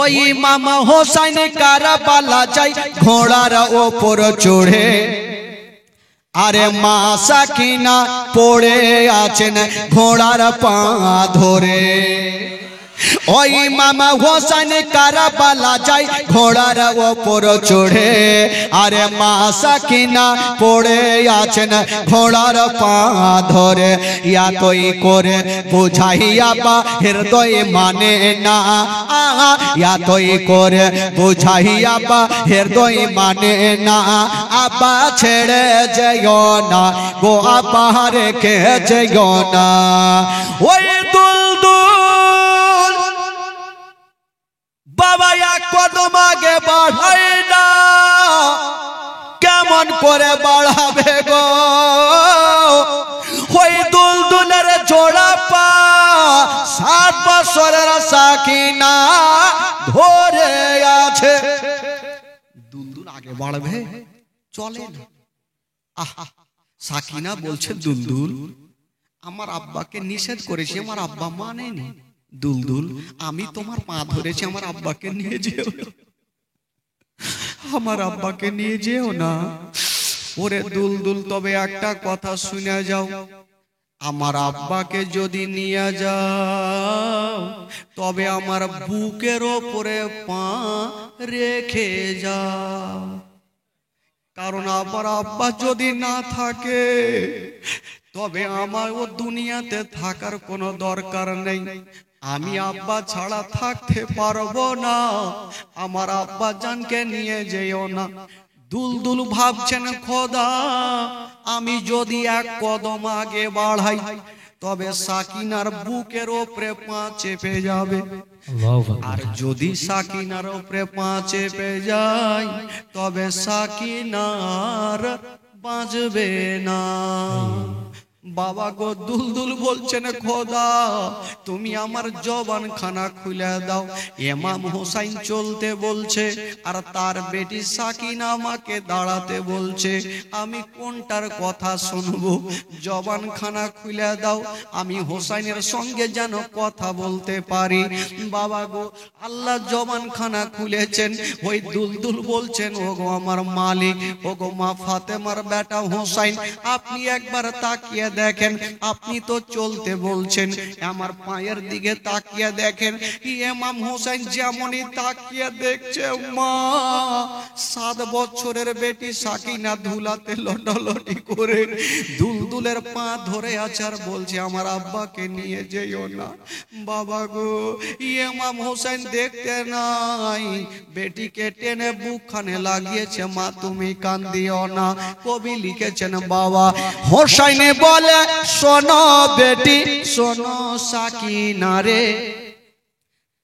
ওই মামা হোসেন কারবালা যাই ঘোড়ার ওপর চড়ে, আরে মা সাকিনা পড়ে আছেন ঘোড়ার পা ধরে। ওই মামা হোসেন কারবালা যাই ঘোড়ার ওপর চড়ে, আরে মা সাকিনা পড়ে আছেন ঘোড়ার পা ধরে। ইয়াতই করে বুঝাইয়া বা হৃদয় মানে না, ইয়াতই করে বুঝাইয়া বা হৃদয় মানে না। আব্বা ছেড়ে যেও না গো, আব্বা রেখে যেও না। ওই দুলদুল বাবা এক কদম আগে বাড়াই না, কেমন করে বাড়াবে গো? ওই দুলদুলের জোড়া পা 7 বছরের সাকিনা ধরে আছে। দুলদুল আগে বাড়বে চলে না। আহা, সাকিনা বলছে দুলদুল আমার আব্বাকে নিষেধ করেছি, আমার আব্বা মানেনি। দুলদুল আমি তোমার পা ধরেছি, আমার আব্বাকে নিয়ে যেও, আমার আব্বাকে নিয়ে যেও না। ওরে দুলদুল তবে একটা কথা শুনে যাও, আমার আব্বাকে যদি নিয়ে যাও তবে আমার বুকের ওপরে পা রেখে যাও, কারণ আমার আব্বা যদি না থাকে তবে আমার ও দুনিয়াতে থাকার কোনো দরকার নেই। আমি আব্বা ছাড়া থাকতে পারবো না, আমার আব্বা জানকে নিয়ে যেও না। দুলদুল ভাবছেন খোদা আমি যদি এক কদম আগে বাড়াই তবে সাকিনার বুকের ওপরে পা চেপে যাবে, আর যদি সাকিনার ওপরে পা চেপে যায় তবে সাকিনার বাঁচবে না। বাবা গো দুলদুল বলছেন খোদা তুমি আমার জবান খানা খুলে দাও। ইমাম হোসেন চলতে বলছে আর তার বেটি সাকিনা আমাকে দাঁড়াতে বলছে, আমি কোনটার কথা শুনবো? জবান খানা খুলে দাও, আমি হোসেনের সঙ্গে যেন কথা বলতে পারি। বাবা গো আল্লাহ জবান খানা খুলেছেন। ওই দুলদুল বলছেন ওগো আমার মালিক, ওগো মা ফাতেমার বেটা হোসেন আপনি একবার তাকিয়ে দেখেন, আপনি তো চলতে বলছেন, আমার পায়ের দিকে তাকিয়ে দেখেন। ইমাম হোসেন যেমনই তাকিয়ে দেখছে মা 7 বছরের বেটি সাকিনা ধুলাতে লটালটি করে দুলদুলের পা ধরে আছে আর বলছে আমার আব্বাকে নিয়ে যেও না। বাবা গো ইমাম হোসেন দেখতে নাই, বেটিকে টেনে বুকখানে লাগিয়েছে, মা তুমি কান্দিও না। কবি লিখেছেন বাবা হোসেন বলে শোনো বেটি শোনো সাকিনা রে,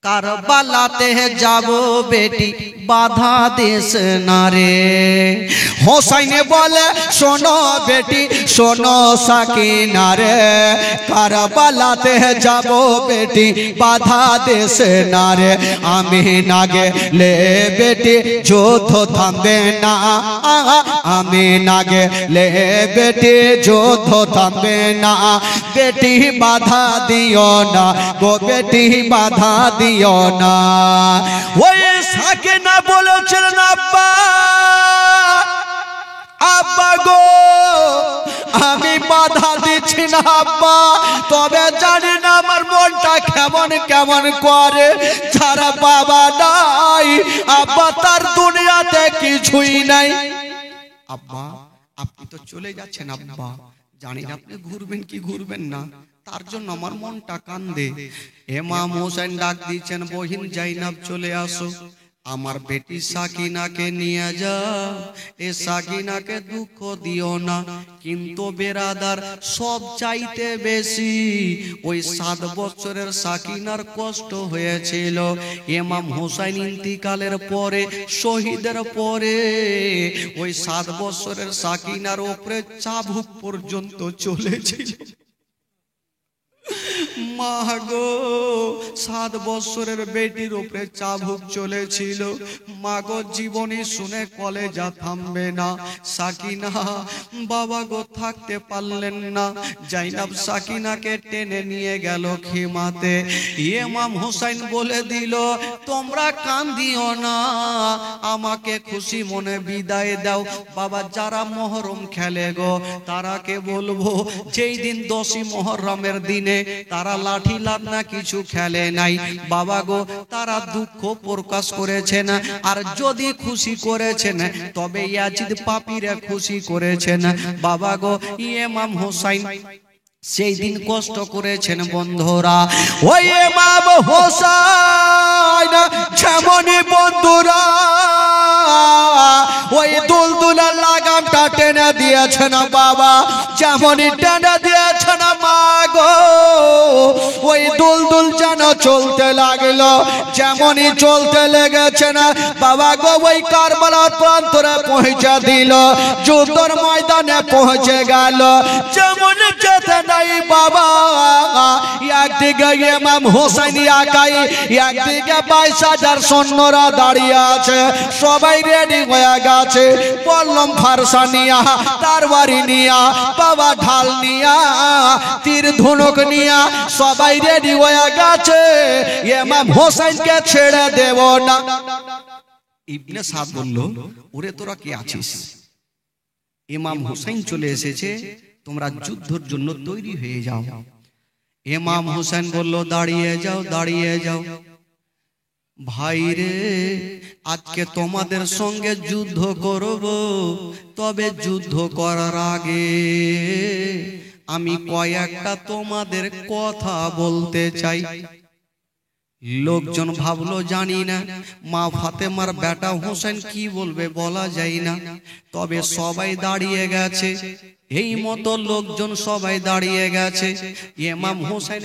কারবালাতে যাব বেটি বাধা দিস না রে। হোসেন বলে শোনো বেটি শোনো সাকিনা রে, কারবালাতে যাব বেটি বাধা দিস না রে। আমি না গেলে বেটি যুদ্ধ থামবে না, আমি না গেলে বেটি যুদ্ধ থামবে না। বেটি বাধা দিও না গো, বেটি বাধা দিও না। ওই সাকিনা বলেছিলেন আব্বা আব্বা গো আমি বাধা দিচ্ছি না আব্বা, তবে জানি না আমার মনটা কেমন কেমন করে। যারা বাবা নাই আব্বা তার দুনিয়াতে কিছুই নাই। আব্বা আপনি তো চলে যাচ্ছেন আব্বা, জানি না আপনি ঘুরবেন কি ঘুরবেন না, তার জন্য আমার মনটা কান্দে। ইমাম হোসেন ডাক দিয়েছেন বহিন জাইনাব চলে আসো, আমার বেটি সাকিনাকে নিয়ে যাও, এ সাকিনাকে দুঃখ দিও না। কিন্তু বেরাদার সব চাইতে বেশি ওই 7 বছরের সাকিনার কষ্ট হয়েছিল ইমাম হোসেন ইন্তিকালের পরে, শহীদের পরে ওই 7 বছরের সাকিনার উপরে চাবুক পর্যন্ত চলেছিল। মা গো 7 বছরের বেটির উপরে চাবুক চলেছিল। মা গো জীবনী শুনে কলেজা থামবে না। সাকিনা বাবা গো থাকতে পারলেন না। জাইনাব সাকিনাকে টেনে নিয়ে গেল খিমাতে। ইমাম হোসেন বলে দিল তোমরা কান্দিও না, আমাকে খুশি মনে বিদায় দাও। বাবা যারা মহরম খেলে গো তারাকে বলবো যেই দিন 10ই মহরমের দিনে তারা লাঠি লান্না কিছু খেলে নাই বাবা গো, তারা দুঃখ প্রকাশ করেছেন। আর যদি খুশি করেছেন তবে ইয়াজিদ পাপীরা খুশি করেছেন বাবা গো। ইমাম হোসেন সেই দিন কষ্ট করেছেন বন্ধুরা। ওই ইমাম হোসেন যেমনই বন্ধুরা ওই দুলদুলা লাগামটা টেনে দিয়েছেন বাবা, যেমনই টেনে দিয়েছেন মা গো ওই দুলদুল যেন চলতে লাগলো। যেমনই চলতে লেগেছে না বাবা গো ওই কারবালার প্রান্তরে পৌঁছে দিল, যুদ্ধের ময়দানে পৌঁছে গেল। যেমন যেতে নাই বাবা, একদিকে ইমাম হোসেন একাই, একদিকে 22,000 সৈন্যরা দাঁড়িয়ে আছে, সবাই রেডি হয়ে গেছে। বললাম ফারসা নিয়া, তরবারি নিয়া, বাবা ঢাল নিয়া, তীর ধনুক নিয়া সবাই রেডি হয়ে গেছে। ইমাম হোসেনকে ছেড়ে দেব না। ইবনে সাদ বলল ওরে তোরা কি আছিস? ইমাম হোসেন চলে এসেছে, তোমরা যুদ্ধের জন্য তৈরি হয়ে যাও। ইমাম হোসেন বলল দাঁড়িয়ে যাও, দাঁড়িয়ে যাও। ভাই রে আজকে তোমাদের সঙ্গে যুদ্ধ করব, তবে যুদ্ধ করার আগে আমি কয়েকটা তোমাদের কথা বলতে চাই। লোকজন ভাবলো জানি না মা ফাতেমার বেটা হোসেন কি বলবে বলা যায় না, তবে সবাই দাঁড়িয়ে গেছে। এই মতো লোকজন সবাই দাঁড়িয়ে গেছে। ইমাম হোসেন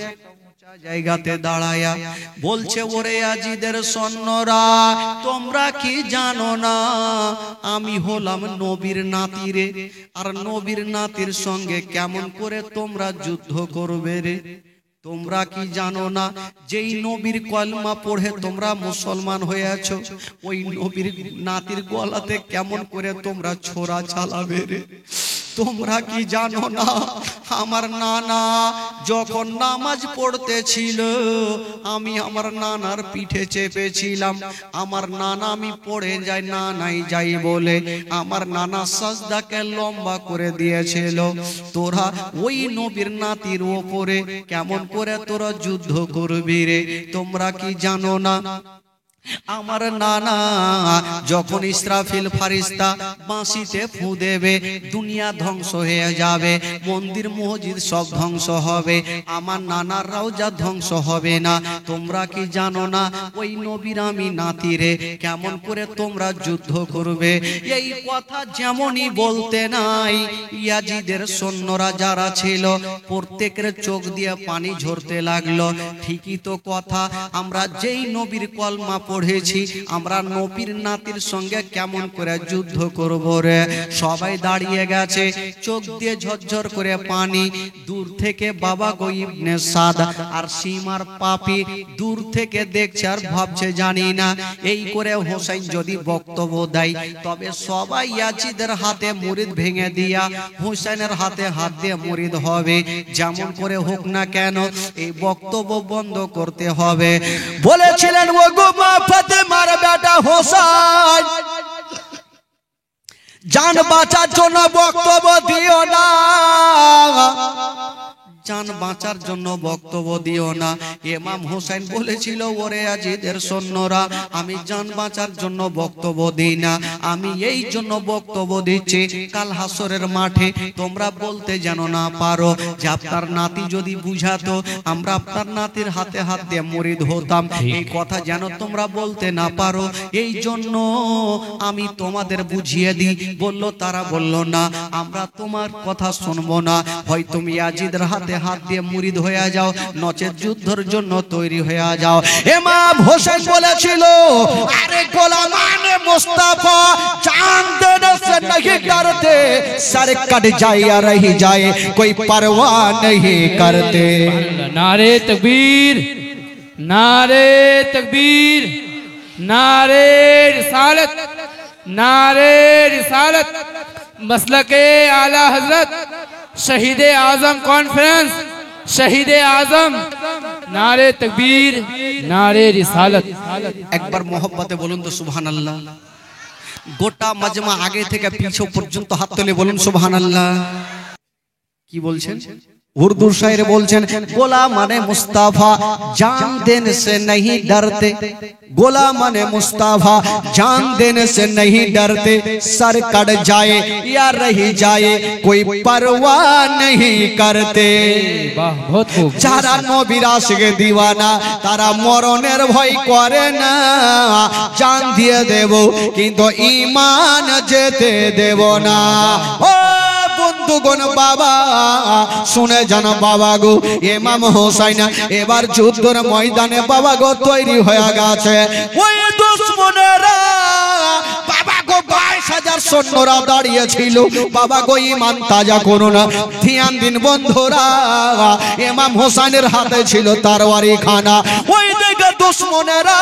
জায়গাতে দাঁড়ায়া বলছে ওরে ইয়াজিদের সৈন্যরা তোমরা কি জানো না আমি হলাম নবীর নাতি রে, আর নবীর নাতির সঙ্গে কেমন করে তোমরা যুদ্ধ করবে রে? তোমরা কি জানো না যেই নবীর কলমা পড়ে তোমরা মুসলমান হয়েছো, ওই নবীর নাতির গলাতে কেমন করে তোমরা ছোরা চালাবে রে? তোমরা কি জানো না আমার নানা যখন নামাজ পড়তেছিল আমি আমার নানার পিঠে চেপেছিলাম। আমার নানা আমি পড়ে যাই না নাই যাই বলে আমার নানা সাজদাকে লম্বা করে দিয়েছিল। তোরা ওই নবীর নাতির ওপরে কেমন করে তোরা যুদ্ধ করবি রে? তোমরা কি জানো না আমার নানা যখন ইসরাফিল ফারিস্তা বাঁশিতে ফু দেবে দুনিয়া ধ্বংস হয়ে যাবে, মন্দির মসজিদ সব ধ্বংস হবে, আমার নানার রওজা ধ্বংস হবে না। তোমরা কি জানো না ওই নবীর আমি নাতি রে, কেমন করে তোমরা যুদ্ধ করবে? এই কথা যেমনই বলতে নাই ইয়াজিদের সৈন্যরা যারা ছিল প্রত্যেকের চোখ দিয়ে পানি ঝরতে লাগলো। ঠিকই তো কথা, আমরা যেই নবীর কলমা পড়েছি আমরা নবীর নাতির সঙ্গে কেমন করে যুদ্ধ করব রে? সবাই দাঁড়িয়ে গেছে, চোখ দিয়ে ঝরঝর করে পানি। দূর থেকে বাবা গো ইবনে সাদ আর সীমার পাপি দূর থেকে দেখছে আর ভাবছে জানি না এই করে হোসেন যদি বক্তব্য দেয় তবে সবাই ইয়াজিদের হাতে মুরিদ ভেঙে দিয়া হোসেনের হাতে হাত দিয়ে মুরিদ হবে। যেমন করে হোক না কেন এই বক্তব্য বন্ধ করতে হবে। বলেছিলেন ও গো মা ফাতেমার বেটা হোসেন জান বাঁচার জন্য বক্তব্য দিও না, জান বাঁচার জন্য বক্তব্য দিও না। ইমাম হোসেন বলেছিল ওরে ইয়াজিদের সৈন্যরা আমি জান বাঁচার জন্য বক্তব্য দিই না, আমি এই জন্য বক্তব্য দিচ্ছি কাল হাসরের মাঠে তোমরা বলতে যেন না পারো যে আপনার নাতি যদি বুঝাতো আমরা আপনার নাতির হাতে হাত দিয়ে মুরিদ হতাম, এই কথা যেন তোমরা বলতে না পারো এই জন্য আমি তোমাদের বুঝিয়ে দিই। বলল তারা বলল না আমরা তোমার কথা শুনবো না, হয় তুমি ইয়াজিদের হাতে হাত দিয়ে মুরিদ হয়ে যাও নচেত যুদ্ধের জন্য তৈরি হয়ে যাও। ইমাম হোসেন বলেছিল আরে গোলামান मुस्तफा जान देने से नहीं डरते, सर कट जाए या रह जाए कोई परवाह नहीं करते। नारे तकबीर, नारे तकबीर, नारे रिसालत, नारे रिसालत, मसलके आला हजरत शहीद आजम कॉन्फ्रेंस, शहीद आजम, नारे तकबीर, नारे रिसालत। एक बार मोहब्बते बोलूं तो सुभान अल्लाह। गोटा मजमा आगे থেকে পিছু পর্যন্ত হাত তুলে বলুন সুবহান আল্লাহ। কি বলছেন? उर्दू शायर बोलছেন, गोला माने मुस्ताफा जान देने से नहीं डरते, गोला माने मुस्ताफा जान देने से नहीं डरते, सर कट जाए या रह जाए कोई परवाह नहीं करते। वाह, बहुत खूब। যারা নবীর আশিকে দিওয়ানা তারা মরণের ভয় করে না, জান দিয়ে দেব কিন্তু ঈমান যেতে দেব না। ও বন্ধুগণ বাবা শুনে জানো বাবা গো, ইমাম হোসেন এবার যুদ্ধের ময়দানে বাবা গো তৈরি হয়ে গেছে। ওই দুশমনেরা বাবা গো 22,000 সৈন্যরা দাঁড়িয়ে ছিল। বাবা গো ঈমান তাজা করো না, ধ্যান দিন বন্ধুরা, ইমাম হোসেনের হাতে ছিল তরবারি খানা। ওই দিকে দুশমনেরা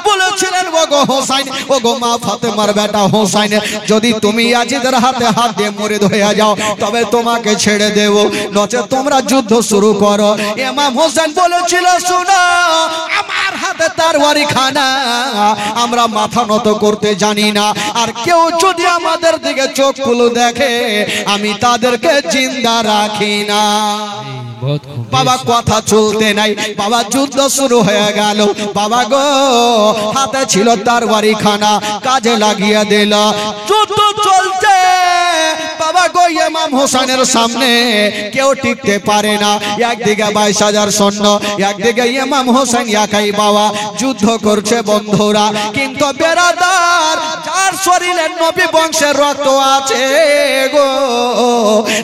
বলেছিলেন ও গো হোসেন, ও গো মা ফাতেমার বেটা হোসেন, যদি তুমি ইয়াজিদের হাতে হাত দিয়ে মরে হয়ে যাও তবে তোমাকে ছেড়ে দেব, নচে তোমরা যুদ্ধ শুরু করো। ইমাম হোসেন বলেছিল, শুনো আমার হাতে তরবারি খানা, আমরা মাথা নত করতে জানি না, আর কেউ যদি আমাদের দিকে চোখ খুলে দেখে আমি তাদেরকে জিন্দা রাখি না। বাবা কথা চলতে নাই, বাবা যুদ্ধ শুরু হয়ে গেল। বাবা গো হাতে ছিল তরবারি খানা, কাজে লাগিয়ে দিল। যুদ্ধ চলছে বাবা গো, ইমাম হোসেনের সামনে কেউ টিকতে পারে না। একদিকে 22,000 সৈন্য, একদিকে ইমাম হোসেন একাই বাবা যুদ্ধ করছে বন্ধুরা। কিন্তু বেরাদার যার শরীরে নবী বংশের রক্ত আছে গো,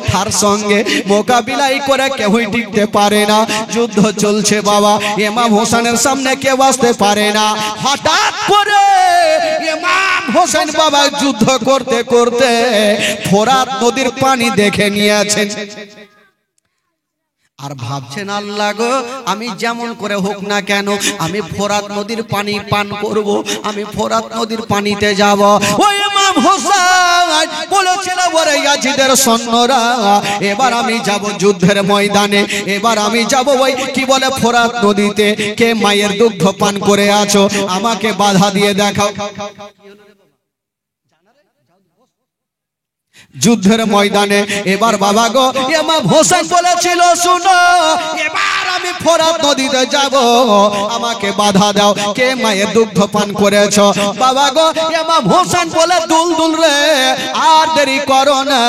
তার সঙ্গে মোকাবিলাই করে কেউই টিকতে পারে না। যুদ্ধ চলছে বাবা, ইমাম হোসেনের সামনে কেউ আসতে পারে না। হঠাৎ করে ইমাম হোসেন বাবা যুদ্ধ করতে করতে ফোরাত নদীর পানি দেখে নিয়েছেন, আর ভাবছেন আল্লাহ গো আমি যেমন করে হোক না কেন আমি ফোরাত নদীর পানি পান করব, আমি ফোরাত নদীর পানিতে যাব। ওই ইমাম হোসেন বলেছিল, ওরে ইয়াজিদের সৈন্যরা এবার আমি যাব যুদ্ধের ময়দানে, এবার আমি যাব ওই কি বলে ফোরাত নদীতে। কে মায়ের দুগ্ধ পান করে আছো আমাকে বাধা দিয়ে দেখাও। যুদ্ধের ময়দানে এবার বাবা গো ইমাম হোসেন বলেছিল, শুনো এবার আমি ফোরাত নদীতে যাব, আমাকে বাধা দাও। কে মায়ের দুগ্ধ পান করেছ? বাবা গো ইমাম হোসেন বলে, দুলদুল রে আর দেরি করো না,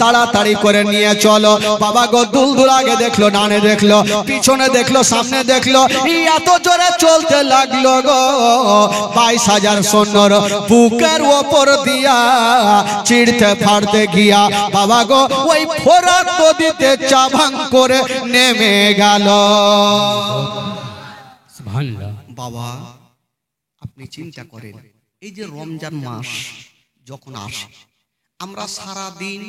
তাড়াতাড়ি করে নিয়ে চলো। বাবা গো দুলদুল আগে দেখলো, ডানে দেখলো, পিছনে দেখলো, সামনে দেখলো, এত জোরে চলতে লাগলো গো 22,000 সৈন্যর বুকের ওপর দিয়া চিড়তে ফাড়তে গিয়া বাবা গো ওই ফোরাত নদীতে চাভাং করে নেমে গেল। সুবহানাল্লাহ। বাবা আপনি চিন্তা করেন, এই যে রমজান মাস যখন আসে আমরা সারা দিন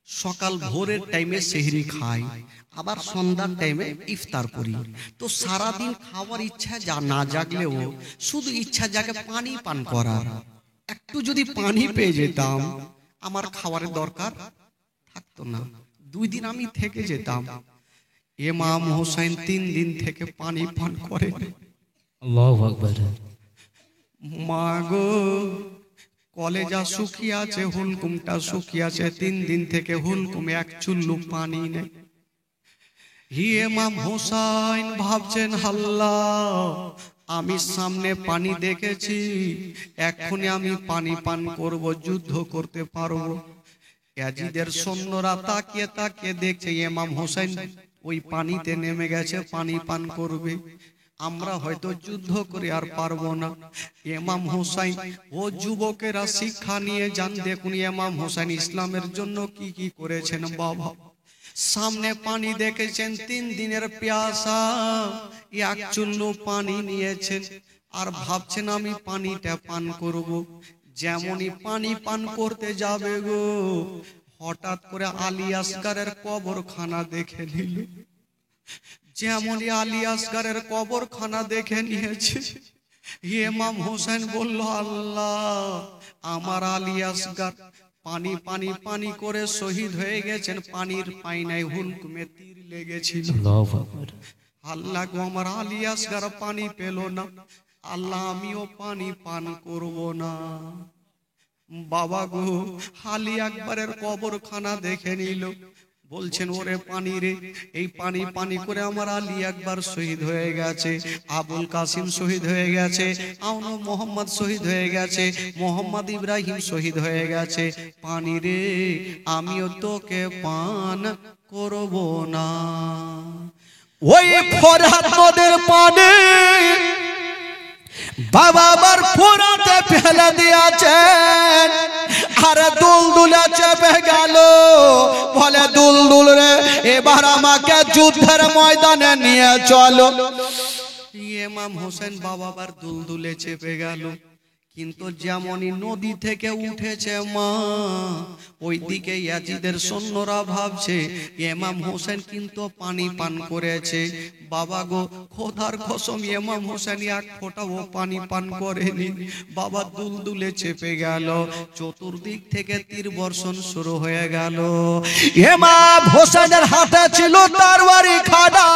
সকাল ভোরের টাইমে সেহরি খাই, আবার সন্ধ্যার টাইমে ইফতার করি, তো সারা দিন খাওয়ার ইচ্ছা যা না জাগলেও শুধু ইচ্ছা জাগে পানি পান করার। একটু যদি পানি পেয়ে যেতাম আমার খাবারের দরকার থাকতো না, 2 দিন আমি থেকে যেতাম। ইমাম হোসেন 3 দিন থেকে পানি পান করে। আল্লাহু আকবার। মাগো কলেজা শুকিয়ে আছে, হুলকুমটা শুকিয়ে আছে, 3 দিন থেকে হুলকুমে এক চুল্লু পানি নেই। ইমাম হোসেন ভাবছেন, আল্লাহ আমি সামনে পানি দেখেছি, এখনই আমি পানি পান করব, যুদ্ধ করতে পারবো। ইয়াজিদের সৈন্যরা তাকিয়ে তাকিয়ে দেখছে ইমাম হোসেন ওই পানিতে নেমে গেছে, পানি পান করবে, আমরা হয়তো যুদ্ধ করে আর পারবো না। ইমাম হোসেন ও যুবকেরা শিক্ষা নিয়ে যান, দেখুন ইমাম হোসেন ইসলামের জন্য কি কি করেছেন। বাবা সামনে পানি দেখেছেন, 3 দিনের পিয়াসা, এক চুল্লু পানি নিয়েছেন, আর ভাবছেন আমি পানিটা পান করব। যেমনই পানি পান করতে যাবে গো, হঠাৎ করে আলী আসগারের কবরখানা দেখে নিল। যেমনই আলী আসগারের কবরখানা দেখে নিয়েছে, ইমাম হোসেন বলল, আল্লাহ, আমার আলী আসগার পানি পানি পানি করে শহীদ হয়ে গেছেন, পানির পাইনায় হুলকুমে তীর লেগেছিল। আল্লাহু আকবার। আল্লাহ গো, আমার আলী আসগার পানি পেল না, আল্লাহ আমিও পানি পান করব না। বাবা গো, আলী আকবরের কবরখানা দেখে নিল, বলছেন, ওরে পানি রে, এই পানি পানি করে আমার আলী আকবর শহীদ হয়ে গেছে, আবুল কাসিম শহীদ হয়ে গেছে, আউনো মোহাম্মদ শহীদ হয়ে গেছে, মোহাম্মদ ইব্রাহিম শহীদ হয়ে গেছে, পানি রে আমিও তোকে পান করব না। ওই ফরহাদ নদের পানি বাবা আবার ফোরাতে ফেলে দিয়েছেন, আর দুলদুলে চেপে গেল, বলে, দুলদুল রে, এবার আমাকে যুদ্ধের ময়দানে নিয়ে চলো। ইমাম হোসেন বাবা আবার দুলদুলে চেপে গেল, কিন্তু যেমনই নদী থেকে উঠেছে মা, ওইদিকে ইয়াজিদের সৈন্যরা ভাবছে ইমাম হোসেন কিন্তু পানি পান করেছে। বাবা গো, খোদার কসম, ইমাম হোসেন এক ফোঁটাও পানি পান করেনি। বাবা দুলদুলে চেপে গেল, চতুর্দিক থেকে তীর বর্ষণ শুরু হয়ে গেল। ইমাম হোসেনের হাতে ছিল তরবারি খাড়া,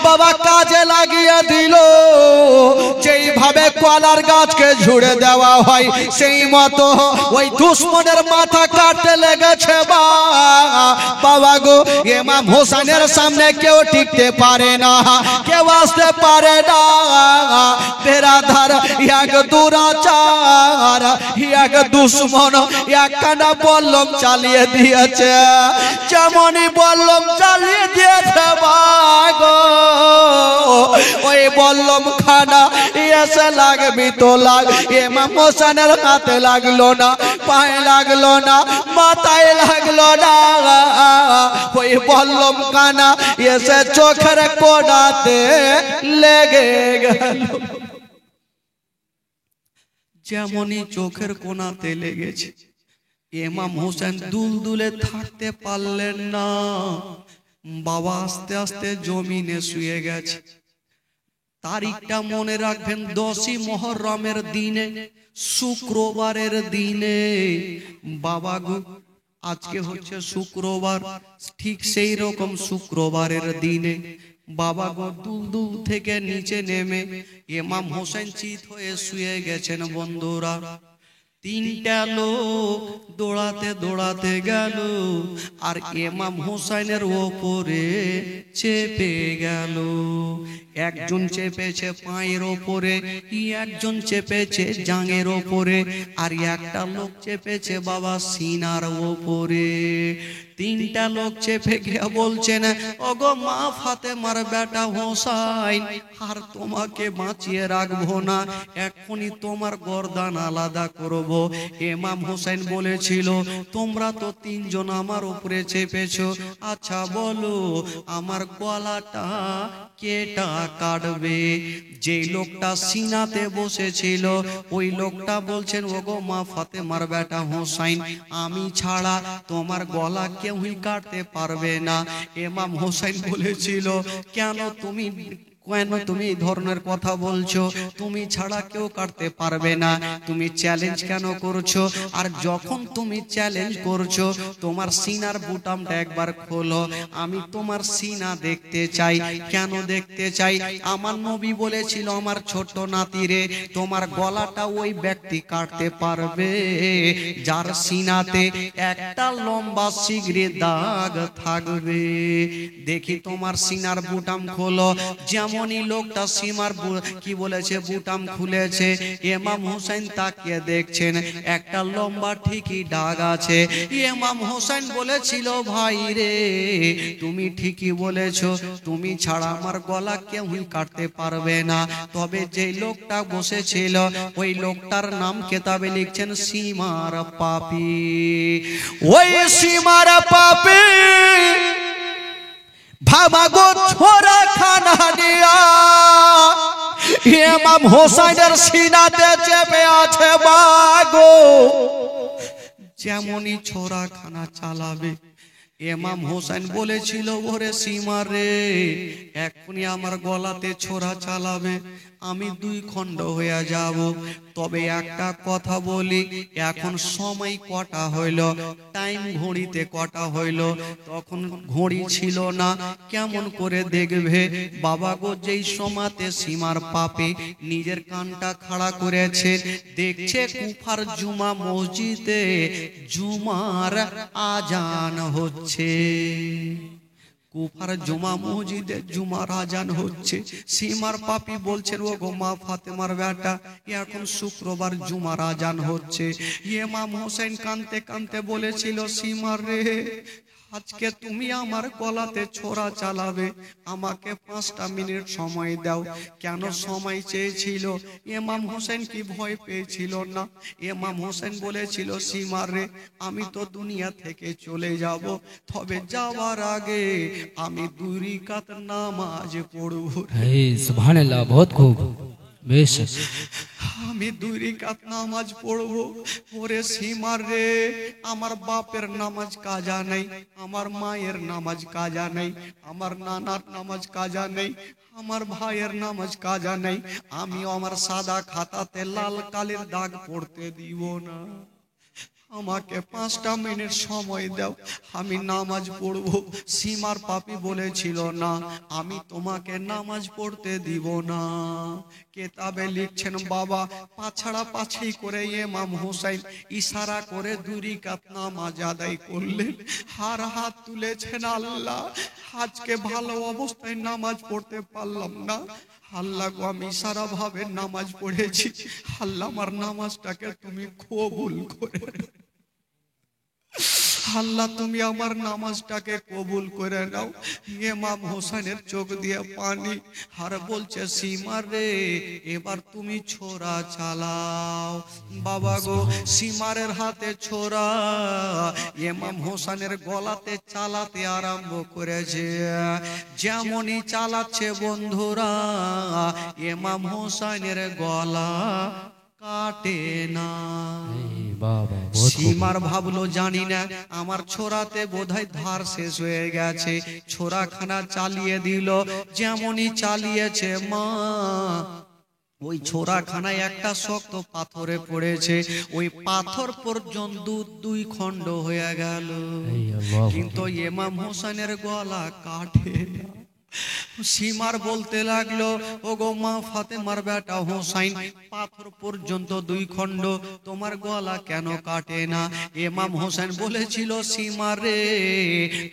বাবা কাজে লাগিয়ে দিল। যেইভাবে কলার গাছকে ঝুড়ে দেওয়া হয়, সেই মতো ওই দুশমনের মাথা কাটতে লেগেছে। বাবা গো, ইমাম হোসেনের সামনে কেউ টিকতে পারে না, কেউ আসতে পারে না। বেরাধার এক দুরাচার, এক দুশমন একখানা বল্লম চালিয়ে দিয়েছে, যেমনই বল্লম চালিয়ে দিয়েছে বাগো, ওই বল্লম খানা এসে লাগবি তো লাগ, ইমাম হোসেনের হাতে লাগলো না, পায়ে লাগলো না, মাথায় লাগলো না, ওই বল্লম খানা এসে চোখের কোণাতে লেগে গেল। যেমনই চোখের কোণাতে লেগেছে, ইমাম হোসেন দুলদুলে থাকতে পারলেন না। বাবা আস্তে আস্তে জমিনে শুয়ে গেছে। তারিখটা মনে রাখবেন, 10ই মুহররমের দিনে, শুক্রবারের দিনে। বাবা গো, আজকে হচ্ছে শুক্রবার, ঠিক সেই রকম শুক্রবারের দিনে বাবা গো দুলদুল থেকে নিচে নেমে ইমাম হোসেন চিত হয়ে শুয়ে গেছেন। বন্ধুরা, তিনটা লোক দৌড়াতে দৌড়াতে গেল আর ইমাম হোসেনের ওপরে চেপে গেল। একজন চেপেছে পায়ের ওপরে, একজন চেপেছে জাঙের ওপরে, আর একটা লোক চেপেছে বাবা সিনার ওপরে। তিনটা লোক চেপে গিয়ে বলছেন, ওগো মা ফাতেমার বেটা হোসাইন, আর তোমাকে বাঁচিয়ে রাখবো না, এখনই তোমার গর্দান আলাদা করব। ইমাম হোসেন বলেছিল, তোমরা তো তিনজন আমার উপরে চেপেছো, আচ্ছা বলো আমার গলাটা কেটা কাটবে? যে লোকটা সিনাতে বসেছিল ওই লোকটা বলছেন, ওগো মা ফাতেমার বেটা হোসাইন, আমি ছাড়া তোমার গলা কেউই কাটতে পারবে না। ইমাম হোসেন বলেছিল, কেন তুমি এই ধরনের কথা বলছো? তুমি ছাড়া কেউ কাটতে পারবে না, তুমি চ্যালেঞ্জ কেন করছো? আর যখন তুমি চ্যালেঞ্জ করছো, তোমার সিনার বুটামটা একবার খোলো, আমি তোমার সিনা দেখতে চাই। কেন দেখতে চাই? আমার নবী বলেছিল, আমার ছোট নাতিরে, তোমার গলাটা ওই ব্যক্তি কাটতে পারবে যার সিনাতে একটা লম্বা শিগরে দাগ থাকবে। দেখি তোমার সিনার বুটাম খোলো। যেমনই লোকটা সীমার কি বলেছে বুটাম খুলেছে, ইমাম হোসেন তাকিয়ে দেখছেন একটা লম্বা ঠিকই দাগ আছে। ইমাম হোসেন বলেছিল, ভাই রে তুমি ঠিকই বলেছো, তুমি ছাড়া আমার গলা কেউই কাটতে পারবে না। তবে যে লোকটা বসেছিল ওই লোকটার নাম কেতাবে লিখছেন সীমার পাপী। ওই সীমার পাপী ভাবা গো ছোরা খানা দিয়া ইমাম হোসেনের সিনাতে চেপে আছে বাগো। যেমনই ছোরা খানা চালাবে, ইমাম হোসেন বলেছিল ওরে সীমা রে, এখনই আমার গলাতে ছোরা চালাবে, আমি দুই খণ্ড হয়ে যাব। তবে একটা কথা বলি, এখন সময় কটা হইল, টাইম ঘড়িতে কটা হইল, তখন ঘড়ি ছিল না, কেমন করে দেখবে বাবা গো? যেই সময়তে সীমার পাপে নিজের কানটা খাড়া করেছে, দেখছে কুফার জুমা মসজিদে জুমার আজান হচ্ছে, কুফার জুমা মসজিদে জুমার আজান হচ্ছে। সীমার পাপি বলছেন ও গো মা ফাতেমার বেটা, এখন শুক্রবার জুমার আজান হচ্ছে। ইমাম হোসেন কাঁদতে কাঁদতে বলেছিল সীমার রে, আজকে তুমি আমার গলাতে ছোরা চালাবে, আমাকে 5টা মিনিট সময় দাও। কেন সময় চেয়েছিল? ইমাম হোসেন কি ভয় পেয়েছিল না? ইমাম হোসেন বলেছিল সীমা রে, আমি তো দুনিয়া থেকে চলে যাব, তবে যাওয়ার আগে আমি 2 রাকাত নামাজ পড়ব। সুবহানাল্লাহ, বহুত খুব, বেশ। আমি 2 রাকাত নামাজ পড়ব। ওরে সীমা রে, আমার বাপের নামাজ কাজা নেই, আমার মায়ের নামাজ কাজা নেই, আমার নানার নামাজ কাজা নেই, আমার ভাইয়ের নামাজ কাজা নেই, আমি আমার সাদা খাতাতে লাল কালির দাগ পড়তে দিব না। আমাকে 5টা মিনিট সময় দাও, আমি নামাজ পড়ব। সীমার পাপি বলেছিল না, আমি তোমাকে নামাজ পড়তে দিব না। কেতাবে লিখছেন বাবা, পাছাড়া পাছি করে ইমাম হোসেন ইশারা করে 2 রাকাত নামাজ আদায় করলেন, আর হাত তুলেছেন, আল্লাহ আজকে ভালো অবস্থায় নামাজ পড়তে পারলাম না, আল্লাহ গো আমি সারা ভাবে নামাজ পড়েছি, আল্লাহ আমার নামাজটাকে তুমি কবুল করে, আল্লাহ তুমি আমার নামাজটাকে কবুল করে নাও। ইমাম হোসেনের চোখ দিয়ে পানি, আর বলছে সীমা রে, এবার তুমি ছোরা চালাও। বাবা গো, সীমারের হাতে ছোরা ইমাম হোসেনের গলাতে চালাতে আরম্ভ করেছে। যেমনই চালাচ্ছে বন্ধুরা, ইমাম হোসেনের গলা কাটে না। সীমার ভাবলো জানি না আমার ছোরাতে বোধহয় ধার শেষ হয়ে গেছে, ছোরাখানা চালিয়ে দিল। যেমনই চালিয়েছে মা, ওই ছোরাখানায় একটা শক্ত পাথরে পড়েছে, ওই পাথর পর্যন্ত 2 খণ্ড হয়ে গেল, কিন্তু ইমাম হোসেনের গলা কাটে না। সীমার বলতে লাগলো, ও গো মা ফাতেমার বেটা হোসাইন, পাথর পর্যন্ত 2 খণ্ড, তোমার গলা কেন কাটে না? ইমাম হোসেন বলেছিল সীমা রে,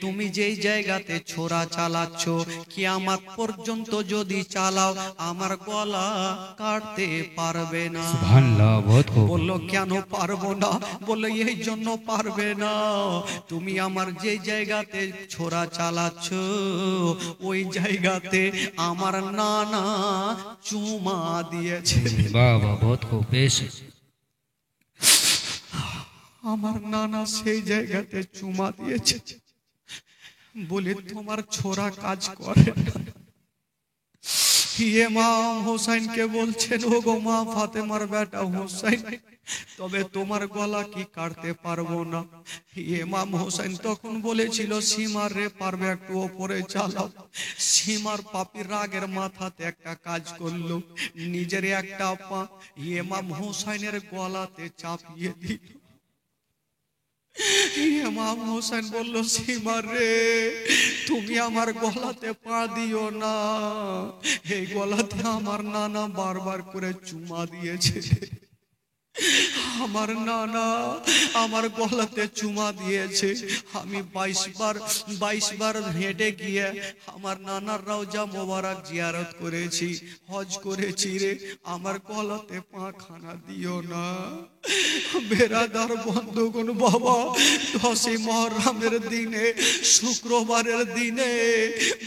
তুমি যেই জায়গাতে ছোরা চালাচ্ছ, কিয়ামত পর্যন্ত যদি চালাও আমার গলা কাটতে পারবে না। সুবহানাল্লাহ, বহুত খুব। বললো কেন পারবো না? বললো এই জন্য পারবে না, তুমি আমার যে জায়গাতে ছোরা চালাচ্ছ ওই জায়গাতে আমার নানা চুমা দিয়েছে। বাবা, বহুত খুব, বেশ। আমার নানা সেই জায়গাতে চুমা দিয়েছে, বলে তোমার ছোরা কাজ করে না। ইমাম হোসেনকে বলছেন, ও গো মা ফাতেমার বেটা হোসেন, তবে তোমার গলা কি কাটতে পারবো না? ইমাম হোসেন তখন বলেছিল সীমার রে, পারবে একটু ওপরে চালাও। সীমার পাপি রাগের মাথাতে একটা কাজ করলো, নিজের একটা পা ইমাম হোসেনের গলাতে চাপিয়ে দিল। ইমাম হোসেন বলল, সীমা রে, তুমি আমার গলাতে পা দিও না, এই গলাতে আমার নানা বারবার করে চুমা দিয়েছে। আমার নানা আমার গলাতে চুমা দিয়েছে, আমি 22 বার হেঁটে গিয়ে আমার নানার রওজা মোবারক জিয়ারত করেছি, হজ করেছি রে, আমার গলাতে পা খানা দিও না। বেরাদার বন্ধুগণ, বাবা 10ই মুহররমের দিনে, শুক্রবারের দিনে,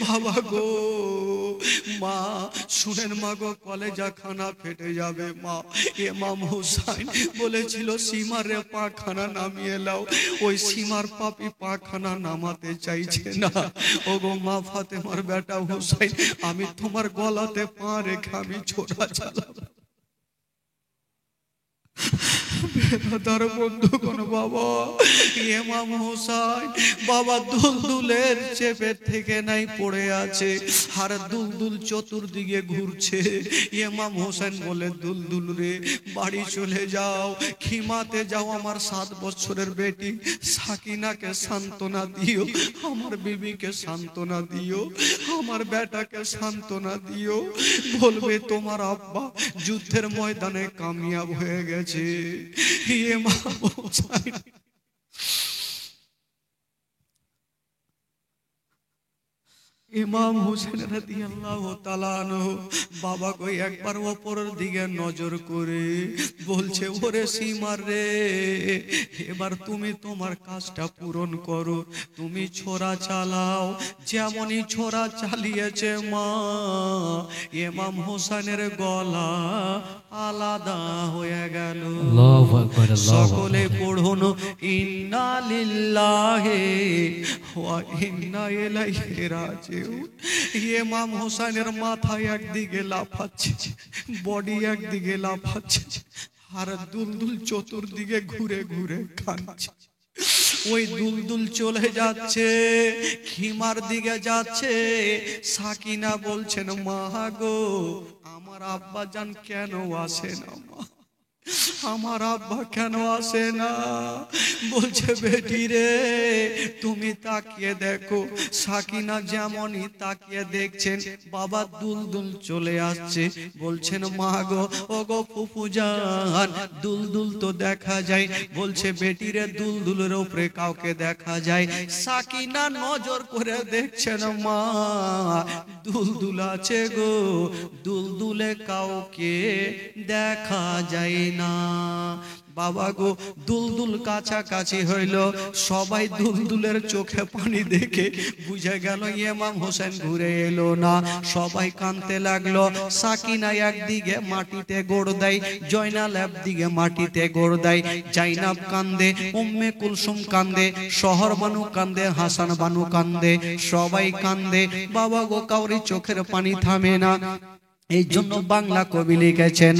বাবা গো মা শুনেন মা গো, কলেজা খানা ফেটে যাবে মা। ইমাম হুসাইন বলেছিল সীমারে পাখানা নামিয়ে লাও। ওই সীমার পাপি পাখানা নামাতে চাইছে না। ও গো মা ফাতেমার বেটা হুসাইন, আমি তোমার গলাতে পা রেখে আমি ছোড়া চালাবো। বেরাদার বন্ধুগণ, বাবা ইমাম হুসাইন বাবা দুলদুলের চেপে থেকে নাই পড়ে আছে, আর দুলদুল চতুর্দিকে ঘুরছে। ইমাম হুসাইন বলে, দুলদুল রে বাড়ি চলে যাও, খিমাতে যাও, আমার 7 বছরের বেটি সাকিনাকে সান্ত্বনা দিও, আমার বিবিকে সান্ত্বনা দিও, আমার বেটাকে সান্ত্বনা দিও। বলবে তোমার আব্বা যুদ্ধের ময়দানে কামিয়াব হয়ে গেছে। ইমাম হুসাইন ইমাম হুসেন রাদিয়াল্লাহু তাআলা আনহু বাবা কই একবার উপরের দিকে নজর করে বলছে, ওরে সীমার রে, এবার তুমি তোমার কাজটা পূরণ করো, তুমি ছোরা চালাও। যেমনই ছোরা চালিয়েছে মা, ইমাম হুসেনের গলা আলাদা হয়ে গেল। আল্লাহু আকবার, আল্লাহু সকলে আকবার। পড়ুন, ইন্না লিল্লাহি ওয়া ইন্না ইলাইহি রাজিউন। ইমাম হুসাইনের মাথা একদিকে লাফাচ্ছে, বডি একদিকে লাফাচ্ছে, আর দুলদুল চতুর্দিকে ঘুরে ঘুরে কাঁদছে। ওই দুলদুল চলে যাচ্ছে, খিমার দিকে যাচ্ছে। সাকিনা বলছেন, মা গো আমার আব্বা জান কেন আসে না মা, আমার আব্বা কেন আসে না? বলছে, বেটি রে তুমি তাকিয়ে দেখো। সাকিনা যেমনই তাকিয়ে দেখছেন, বাবা দুলদুল চলে আসছে। বলছেন, মা গো, ও গো ফুফু জান, দুলদুল তো দেখা যায়। বলছে, বেটি রে দুলদুলের উপরে কাউকে দেখা যায়? সাকিনা নজর করে দেখছেন, মা দুলদুল আছে গো, দুলদুলে কাউকে দেখা যায় না। বাবা গো, দুলদুল কাছাকাছি হইল, সবাই দুলদুলের চোখে পানি দেখে বুঝে গেল ইমাম হোসেন ঘুরে এলো না। সবাই কাঁদতে লাগলো। সাকিনা একদিকে মাটিতে গোড় দেয়, জয়নাল একদিকে মাটিতে গোড় দেয়, জাইনাব কান্দে, উম্মে কুলসুম কান্দে, শহর বানু কান্দে, হাসান বানু কান্দে, সবাই কান্দে। বাবা গো, কাউরি চোখের পানি থামে না। এই জন্য বাংলা কবি লিখেছেন,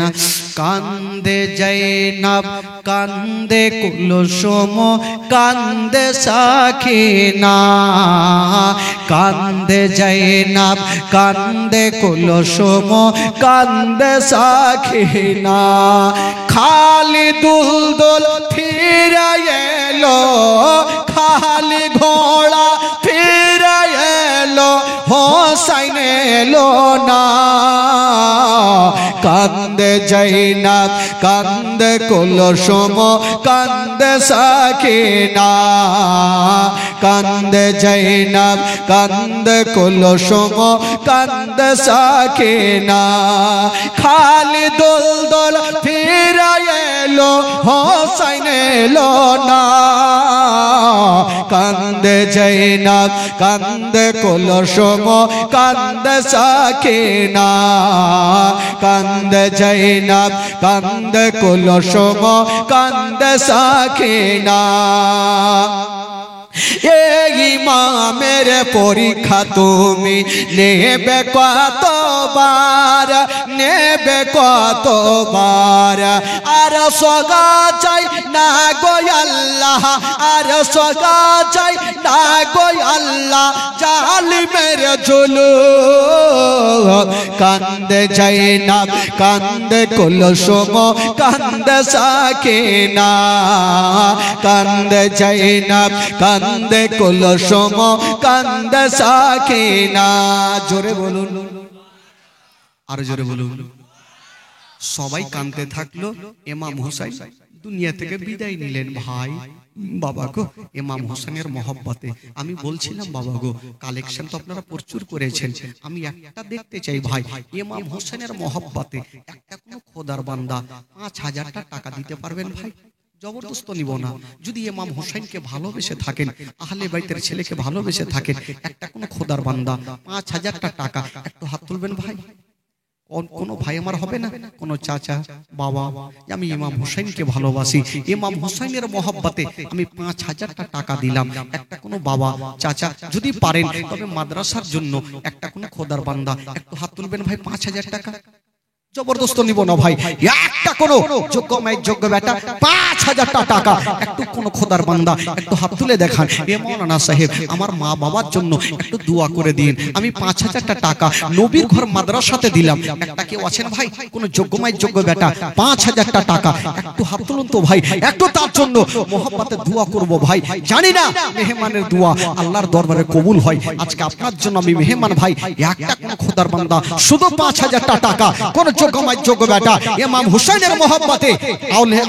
কান্দে জাইনাব কান্দে কুলসুম কান্দে সাকিনা, কান্দে জাইনাব কান্দে কুলসুম কান্দে সাকিনা। খালি দুলদুল ফিরে এলো, খালি ঘোড়া ফিরে এলো, হোসাইন এলো না। কান্দে জাইনাব কান্দে কুলসুম কান্দে সাকিনা, কান্দে জাইনাব কান্দে কুলসুম কান্দে সাকিনা। খালি দুলদুল ফিরে এলো, হোসাইন এলো না। কান্দে জাইনাব কান্দে কুলসুম কান্দে সাকিনা, কান্দে জাইনাব কান্দে কুলসুম কান্দে সাকিনা। এই ইমামের পরীক্ষা তুমি নেবে কতবার, নেবে কতবার। আর সগা চাই না গো আল্লাহ, আর সগা চাই না গো আল্লাহ, জালিমের জুলুম। কান্দে জাইনাব কান্দে কুলসুম কান্দে সাকিনা, কান্দে জাইনাব কান্দে কুলসুম কান্দে সাকিনা। জোরে বলুন, আর জোরে বলুন। সবাই কাঁদতে থাকলো। ইমাম হোসেন দুনিয়া থেকে বিদায় নিলেন। ভাই বাবা গো, ইমাম হোসেনের মহব্বতে আমি বলছিলাম, বাবা গো কালেকশন তো আপনারা প্রচুর করেছেন, আমি একটা দেখতে চাই ভাই, ইমাম হোসেনের মহব্বতে একটা কোনো খোদার বান্দা 5,000 টাকা দিতে পারবেন ভাই? জবরদস্ত নিব না। যদি ইমাম হোসেনকে ভালোবেসে থাকেন, আহলে বাইতের ছেলেকে ভালোবেসে থাকেন, একটা কোনো খোদার বান্দা 5,000 টাকা, একটু হাত তুলবেন ভাই। কোনো ভাই আমার হবে না, কোনো চাচা বাবা, আমি ইমাম হোসেনকে ভালোবাসি, ইমাম হোসেনের মহব্বতে আমি 5,000 টাকা দিলাম, একটা কোনো বাবা চাচা যদি পারেন তবে মাদ্রাসার জন্য একটা কোনো খোদার বান্দা, একটু হাত তুলবেন ভাই। 5,000 টাকা জবরদস্ত নিব না ভাই। একটা কোনো যোগ্য মায়ের যোগ্য বেটা 5,000 টাকা, একটু কোনো খোদার বান্দা একটু হাত তুলে দেখান, এ মাওলানা সাহেব আমার মা বাবার জন্য একটু দোয়া করে দিন, আমি 5,000 টাকা নবীর ঘর মাদ্রাসাতে দিলাম। একটা কেউ আছেন ভাই, কোন যোগ্য মায়ের যোগ্য বেটা 5,000 টাকা, একটু হাত তুলুন তো ভাই, একটু তার জন্য মোহাব্বতে দোয়া করব ভাই। জানি না মেহমানের দোয়া আল্লাহর দরবারে কবুল হয়, আজকে আপনার জন্য আমি মেহমান ভাই, একটা কোন খোদার বান্দা শুধু 5,000 টাকা, কোন যোগ্য মায়ের যোগ্য বেটা ইমাম হোসেনের মহব্বতে,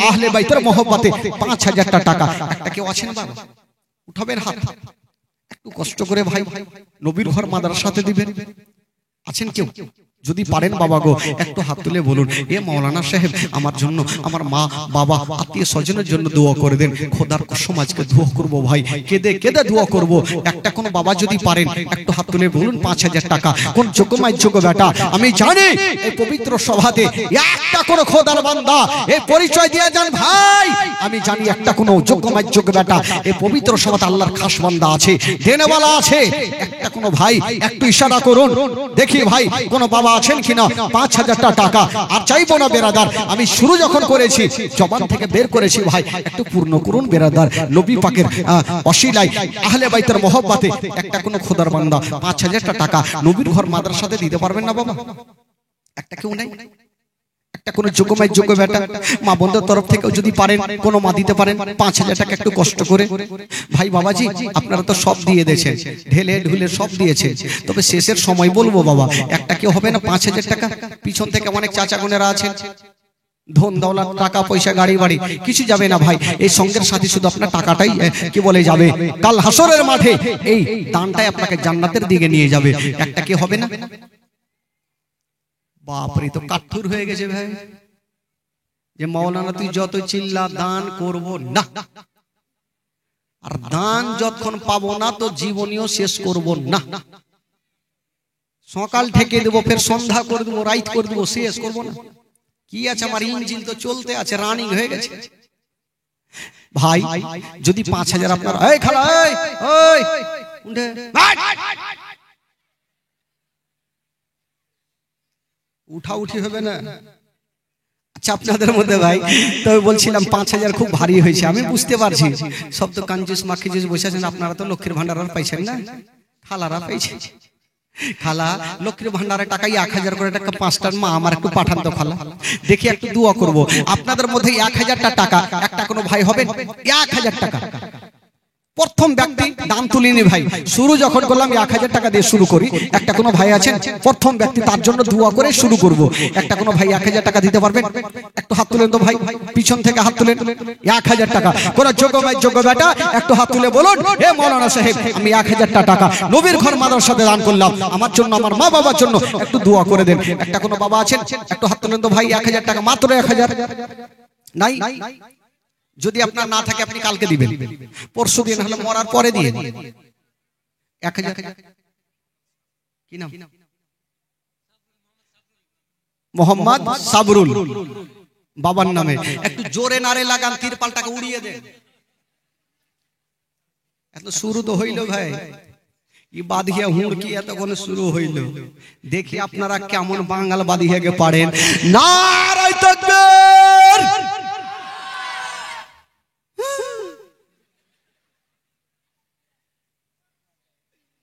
আহলে বাইতের মহব্বতে 5,000 টাকা। একটা কেউ আছেন বাবা, উঠাবেন হাত, একটু কষ্ট করে ভাই নবীর ঘর মাদ্রাসাতে দিবেন। আছেন কেউ? যদি পারেন বাবা গো একটু হাত তুলে বলুন, এ মাওলানা সাহেব আমার জন্য, আমার মা বাবা আত্মীয় স্বজনের জন্য দোয়া করে দেন, খোদার সমাজকে দোয়া করব ভাই, কেঁদে কেঁদে দোয়া করব। একটা কোন বাবা যদি পারেন একটু হাত তুলে বলুন 5,000 টাকা, কোন যোগ্য মায়ের যোগ্য বেটা। আমি জানি এই পবিত্র সভাতে একটা কোন খোদার বান্দা এই পরিচয় দিয়ে যান ভাই, আমি জানি একটা কোন যোগ্য মায়ের যোগ্য বেটা এই পবিত্র সভাতে আল্লাহর খাস বান্দা আছে, দেনেওয়ালা আছে। একটা কোন ভাই একটু ইশারা করুন দেখি ভাই, কোন বাবা আছেন কিনা 5,000 টাকা। আর চাইবো না বেরাদার, আমি শুরু যখন করেছি জবান থেকে বের করেছি ভাই, একটু পূর্ণ করুন বেরাদার, নবী পাকের ওসিলায় আহলে বাইতের মহব্বতে একটা কোন খোদার বান্দা 5,000 টাকা নবীর ঘর মাদ্রাসাতে দিতে পারবেন না বাবা? একটা কেউ নাই? একটা কোন যোগ্য মায়ের যোগ্য বেটা মা বোনদের তরফ থেকেও যদি পারেন, কোন মা দিতে পারেন 5,000 টাকা একটু কষ্ট করে ভাই। বাবাজি আপনারা তো সব দিয়ে দিয়েছেন, ঢেলে ঢুলে সব দিয়েছেন, তবে শেষের সময় বলবো বাবা, একটা কেউ হবে না 5,000 টাকা? পিছন থেকে অনেক চাচা বোনেরা আছেন, ধন দৌলত টাকা পয়সা গাড়ি বাড়ি কিছু যাবে না ভাই, এই সঙ্গের সাথে শুধু আপনার টাকাটাই কি বলে যাবে, কাল হাসরের মাঠে এই দানটাই আপনাকে জান্নাতের দিকে নিয়ে যাবে। একটা কেউ হবে না? বাপরে, তো কাঠুর হয়ে গেছে ভাই, যে মাওলানা তুই যত চিল্লা দান করব না, আর দান যতক্ষণ পাবো না তো জীবনীও শেষ করব না। সকাল থেকে দেবো, ফের সন্ধ্যা করে দেবো, রাইট করে দেবো, শেষ করবো না। কি আছে, আমার ইঞ্জিন তো চলতে আছে, রানিং হয়ে গেছে ভাই। যদি 5,000 আপনার এই খালা এই উঠা উঠি হবে না। আচ্ছা আপনাদের মধ্যে ভাই তবে বলছিলাম 5,000 খুব ভারী হয়েছে, আমি বুঝতে পারছি, সব তো কাঞ্জুস মাখিজুস বসে আছেন, আপনারা তো লক্ষ্মীর ভান্ডার আর পাইছেন না, খালারা পাইছে। খালা লক্ষ্মীর ভান্ডারে টাকা 1,000 করে টাকা 5টার মা আমার একটু পাঠান তো খালা, দেখি একটু দোয়া করব। আপনাদের মধ্যে 1,000 টাকা একটা কোনো ভাই হবেন? 1,000 টাকা প্রথম ব্যক্তি দাম তুলিনি ভাই, শুরু যখন করলাম 1,000 টাকা দিয়ে শুরু করি। একটা কোনো ভাই আছেন প্রথম ব্যক্তি, তার জন্য দোয়া করে শুরু করব। একটা কোনো ভাই 1,000 টাকা দিতে পারবেন? একটু হাত তুলেন তো ভাই, পিছন থেকে হাত তুলেন। 1,000 টাকা কোন যোগ্য ভাই যোগ্য বেটা একটু হাত তুলে বলুন, হে মাওলানা সাহেব আমি 1,000 টাকা নবীর ঘর মাদ্রাসাতে দান করলাম, আমার জন্য আমার মা বাবার জন্য একটু দোয়া করে দেন। একটা কোনো বাবা আছেন একটু হাত তুলেন তো ভাই। 1,000 টাকা, মাত্র 1,000 নাই? যদি আপনার না থাকে আপনি কালকে দিবেন, পরশু দিন হলে মরার পরে দিয়ে 1,000। কি নাম? মোহাম্মদ সাবরুল বাবার নামে। একটু জোরে নারে লাগান, তিরপালটাকে উড়িয়ে দেন। এত শুরু তো হইল ভাই, ই বাদিয়া হুড়কি এতক্ষণ শুরু হইল, দেখি আপনারা কেমন বাঙাল বাদিয়াকে পারেন। নারায়ে তাকবীর।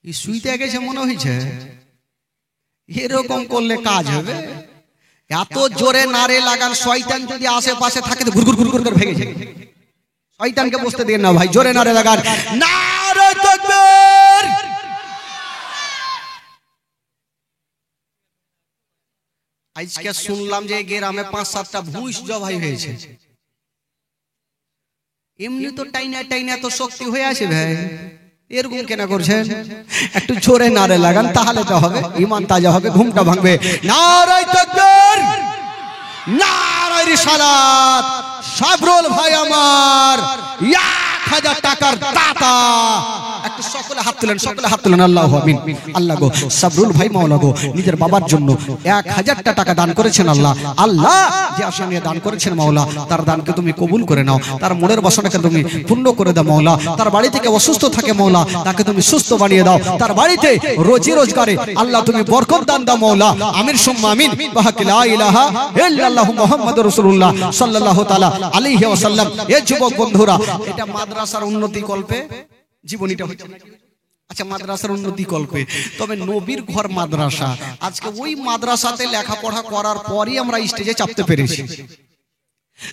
শুইতে গেছে মনে হয়েছে, এরকম করলে কাজ হবে? এত জোরে নারে লাগান, শয়তান যদি আশেপাশে থাকে তো ঘুরঘুর ঘুরঘুর করে ভেঙে যায়। শয়তানকে বসতে দেন না ভাই, জোরে নারে লাগান। নারে তাকবীর। আজকে শুনলাম যে গ্রামে 5-7টা ভুঁইশ জবাই হয়েছে। এমনি তো টাইনা টাইনা তো শক্তি হয়ে আছে ভাই, এরকম কেন করছেন? একটু জোরে নারে লাগান, তাহলে তো হবে, ঈমান তাজা হবে, ঘুমটা ভাঙবে। নারায়ে তাকবীর, নারায়ে রিসালাত। সাবরুল ভাই আমার 1000 টাকার দাতা। একটু সকলে হাত তুলেন, সকলে হাত তুলেন। আল্লাহু আমিন। আল্লাহ গো, সাবরুল ভাই মাওলা গো, নিজের বাবার জন্য 1000টা টাকা দান করেছেন। আল্লাহ আল্লাহ যে আশা নিয়ে দান করেছেন মাওলা, তার দানকে তুমি কবুল করে নাও। তার মনের বাসনাকে তুমি পূর্ণ করে দাও মাওলা। তার বাড়ি থেকে অসুস্থ থাকে মাওলা, তাকে তুমি সুস্থ বানিয়ে দাও। তার বাড়িতে রোজি রোজগারে আল্লাহ তুমি বরকত দান দাও মাওলা। আমিন সুম্মা আমিন। বাহাক লা ইলাহা ইল্লাল্লাহু মুহাম্মাদুর রাসূলুল্লাহ সাল্লাল্লাহু তাআলা আলাইহি ওয়াসাল্লাম। এই যুবক বন্ধুরা, এটা মাদ্রাসার উন্নতি কল্পে জীবনীটা হচ্ছে। আচ্ছা, মাদ্রাসার উন্নতি কল্পে, তবে নবীর ঘর মাদ্রাসা। আজকে ওই মাদ্রাসাতে লেখাপড়া করার পরই আমরা স্টেজে চাপতে পেরেছি।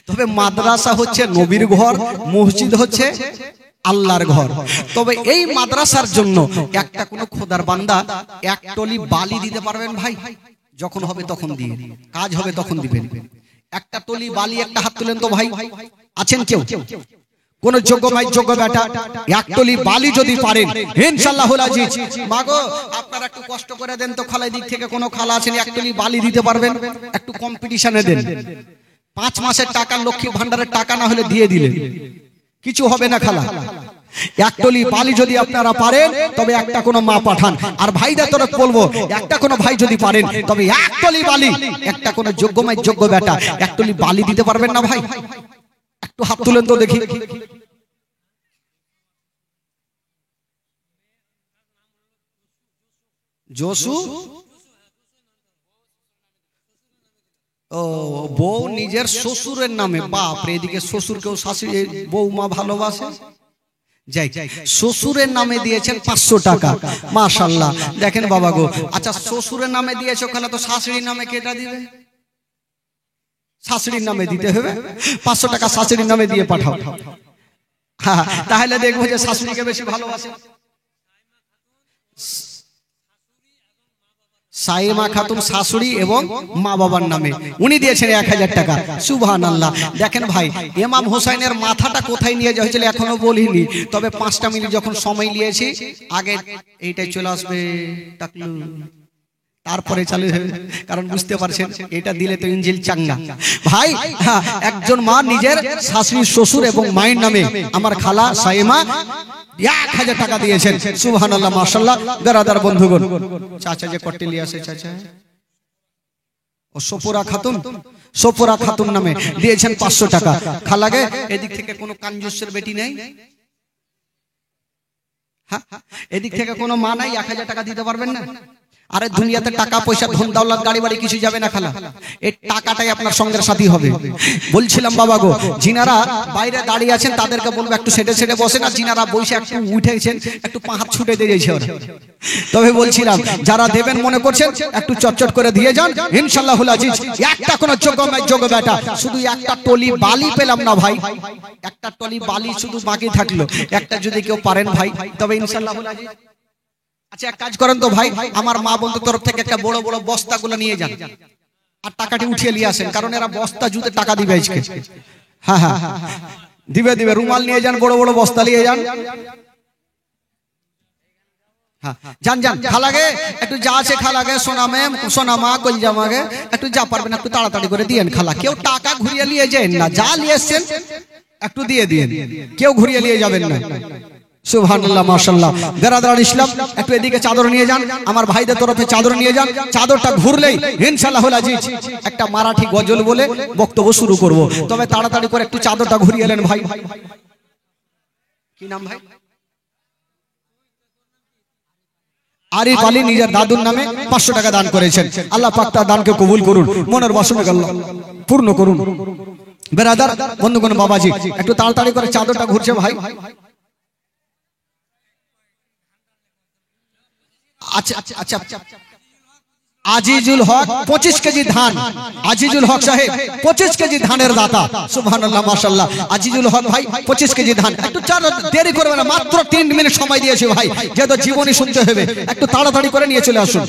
তবে মাদ্রাসা হচ্ছে নবীর ঘর, মসজিদ হচ্ছে আল্লাহর ঘর। তবে এই মাদ্রাসার জন্য একটা কোনো খোদার বান্দা এক টলি বালি দিতে পারবেন ভাই? যখন হবে তখন দিয়ে, কাজ হবে তখন দিবেন। একটা টলি বালি, একটা হাত তুলেন তো ভাই। আছেন কেউ? কোন যোগ্য ভাই, যোগ্য বেটা এক টলি বালি যদি পারেন ইনশাআল্লাহুল আজিজ। মাগো, আপনারা একটু কষ্ট করে দেন তো, খালাই দিক থেকে কোন খালা আছেন এক টলি বালি দিতে পারবেন? একটু কম্পিটিশনে দেন। 5 মাসের টাকা, লক্ষ্মী ভান্ডারের টাকা না হলে দিয়ে দিলেন, কিছু হবে না খালা। এক টলি বালি যদি আপনারা পারেন তবে একটা কোনো মা পাঠান। আর ভাইদের তরফ বলবো, একটা কোনো ভাই যদি পারেন তবে এক টলি বালি, একটা কোনো যোগ্য মাই, যোগ্য বেটা এক টলি বালি দিতে পারবেন না ভাই? একটু হাত তুলেন তো দেখি। জসু, ও বউ নিজের শ্বশুরের নামে। বাপ রে, এদিকে শ্বশুরকেও শাশুড়ি বৌমা ভালোবাসে। যাই, শ্বশুরের নামে দিয়েছেন 500 টাকা। মাশাআল্লাহ, দেখেন বাবা গো। আচ্ছা, শ্বশুরের নামে দিয়েছো, ওখানে তো শাশুড়ির নামে কেটা দিবে? শাশুড়ির নামে দিতে হবে। 500 টাকা শাশুড়ির নামে দিয়ে পাঠাও। হ্যাঁ, তাহলে দেখবো যে শাশুড়িকে বেশি ভালোবাসে। সাইমা খাতুন শাশুড়ি এবং মা বাবার নামে উনি দিয়েছেন 1000 টাকা। সুবহানাল্লাহ। দেখেন ভাই, ইমাম হোসেনের মাথাটা কোথায় নিয়ে যাওয়া হয়েছিল এখনো বলিনি, তবে 5টা মিনিট যখন সময় নিয়েছি, আগে এইটাই চলে আসবে টাকলু, তারপরে চালু হবে। কারণ বুঝতে পারছেন, এটা দিলে তো ইঞ্জিল চাঙ্গা ভাই। হ্যাঁ, একজন মা নিজের শাশুড়ি, শ্বশুর এবং মায়ের নামে আমার খালা সাইমা 1000 টাকা দিয়েছেন। সুবহানাল্লাহ, মাশাআল্লাহ। বেরাদার বন্ধুগণ, চাচা যে কট্টেলি আছে, চাচা ও সপুরা খাতুন, সপুরা খাতুন নামে দিয়েছেন 500 টাকা। খালাগে, এদিক থেকে কোনো কাঞ্জুসের বেটি নেই? হ্যাঁ, এদিক থেকে কোনো মা নাই 1000 টাকা দিতে পারবেন না? আরে দুনিয়াতে টাকা পয়সা, ধন দৌলত, গাড়ি বাড়ি কিছু যাবে না খালা, এই টাকাটাই আপনার সঙ্গের সাথী হবে। বলছিলাম বাবা গো, যিনারা বাইরে দাঁড়িয়ে আছেন তাদেরকে বলবো একটু সেটে সেটে বসেন, আর যিনারা বসে একটু উঠেছেন একটু পা হাত ছুটে দিয়েছে ওরা। তবে বলছিলাম, যারা দেবেন মনে করছেন একটু চটচট করে দিয়ে যান ইনশাআল্লাহুল আজিজ। একটা কোন যোগ্য বেটা, শুধু একটা টলি বালি পেলাম না ভাই, একটা টলি বালি শুধু বাকি থাকলো, একটা যদি কেউ পারেন ভাই তবে ইনশাআল্লাহুল আজিজ। আচ্ছা, এক কাজ করেন তো ভাই, আমার মা বন্ধুর তরফ থেকে একটা বড় বড় বস্তাগুলো নিয়ে যান আর টাকাটি উঠিয়ে নিয়ে আসেন, কারণ এরা বস্তা জুতে টাকা দিবে আজকে। হ্যাঁ হ্যাঁ, দিবে দিবে। রুমাল নিয়ে যান, বড় বড় বস্তা নিয়ে যান। হ্যাঁ, যান যান। খালাগে একটু যা আছে, খালাগে সোনামে সোনামা কলজামাগে একটু যা পারবেন একটু তাড়াতাড়ি করে দিয়েন খালা। কেউ টাকা ঘুরিয়ে নিয়ে যান না, যা নিয়ে এসছেন একটু দিয়ে দিয়েন, কেউ ঘুরিয়ে নিয়ে যাবেন না। সুবহানাল্লাহ, মাশাআল্লাহ। বেরাদার ইসলাম, একটু এদিকে চাদর নিয়ে যান, আমার ভাইদের তরফে চাদর নিয়ে যান। চাদরটা ঘুরলেই ইনশাআল্লাহুল আজিজ একটা মারাঠি গজল বলে বক্তব্য শুরু করব। তবে তাড়াতাড়ি করে একটু চাদরটা ঘুরিয়ে এলেন ভাই। কি নাম ভাই? আরিফ আলী নিজের দাদুর নামে 500 টাকা দান করেছেন। আল্লাহ পাক তার দানকে কবুল করুন, মনের বাসনাকে আল্লাহ পূর্ণ করুন। বেরাদার বন্ধুগণ, বাবাজি একটু তাড়াতাড়ি করে চাদরটা ঘুরছে ভাই। আচ্ছা আচ্ছা, আজিজুল হক 25 কেজি ধান, আজিজুল হক সাহেব 25 কেজি ধানের দাতা। সুবহানাল্লাহ, মাশাআল্লাহ। আজিজুল হক ভাই 25 কেজি ধান। একটু দেরি করবেন না, মাত্র 3 মিনিট সময় দিয়েছি ভাই, যেহেতু জীবনী শুনতে হবে, একটু তাড়াতাড়ি করে নিয়ে চলে আসুন।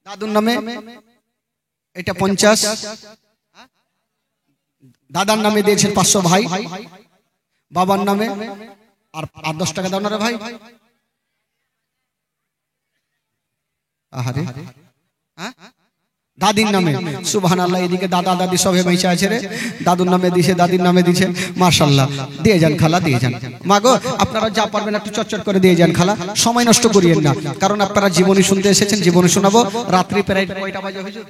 দাদুর নামে এটা 50, দাদার নামে দিয়েছেন 500 ভাই, বাবার নামে আর 10 টাকা দাও না রে ভাই। আহারে, দাদির নামে সুবহানাল্লাহ। এদিকে দাদা দাদি সবে বেঁচে আছে রে, দাদুর নামে দিছে, দাদির নামে দিছে, মাশাআল্লাহ। দিয়ে যান খালা, দিয়ে যান। মাগো আপনারা যা পারবেন একটু চটচট করে দিয়ে যান খালা, সময় নষ্ট করিয়েন না, কারণ আপনারা জীবনী শুনতে এসেছেন, জীবনী শোনাবো। রাত্রি প্রায় কয়টা বাজে হুজুর?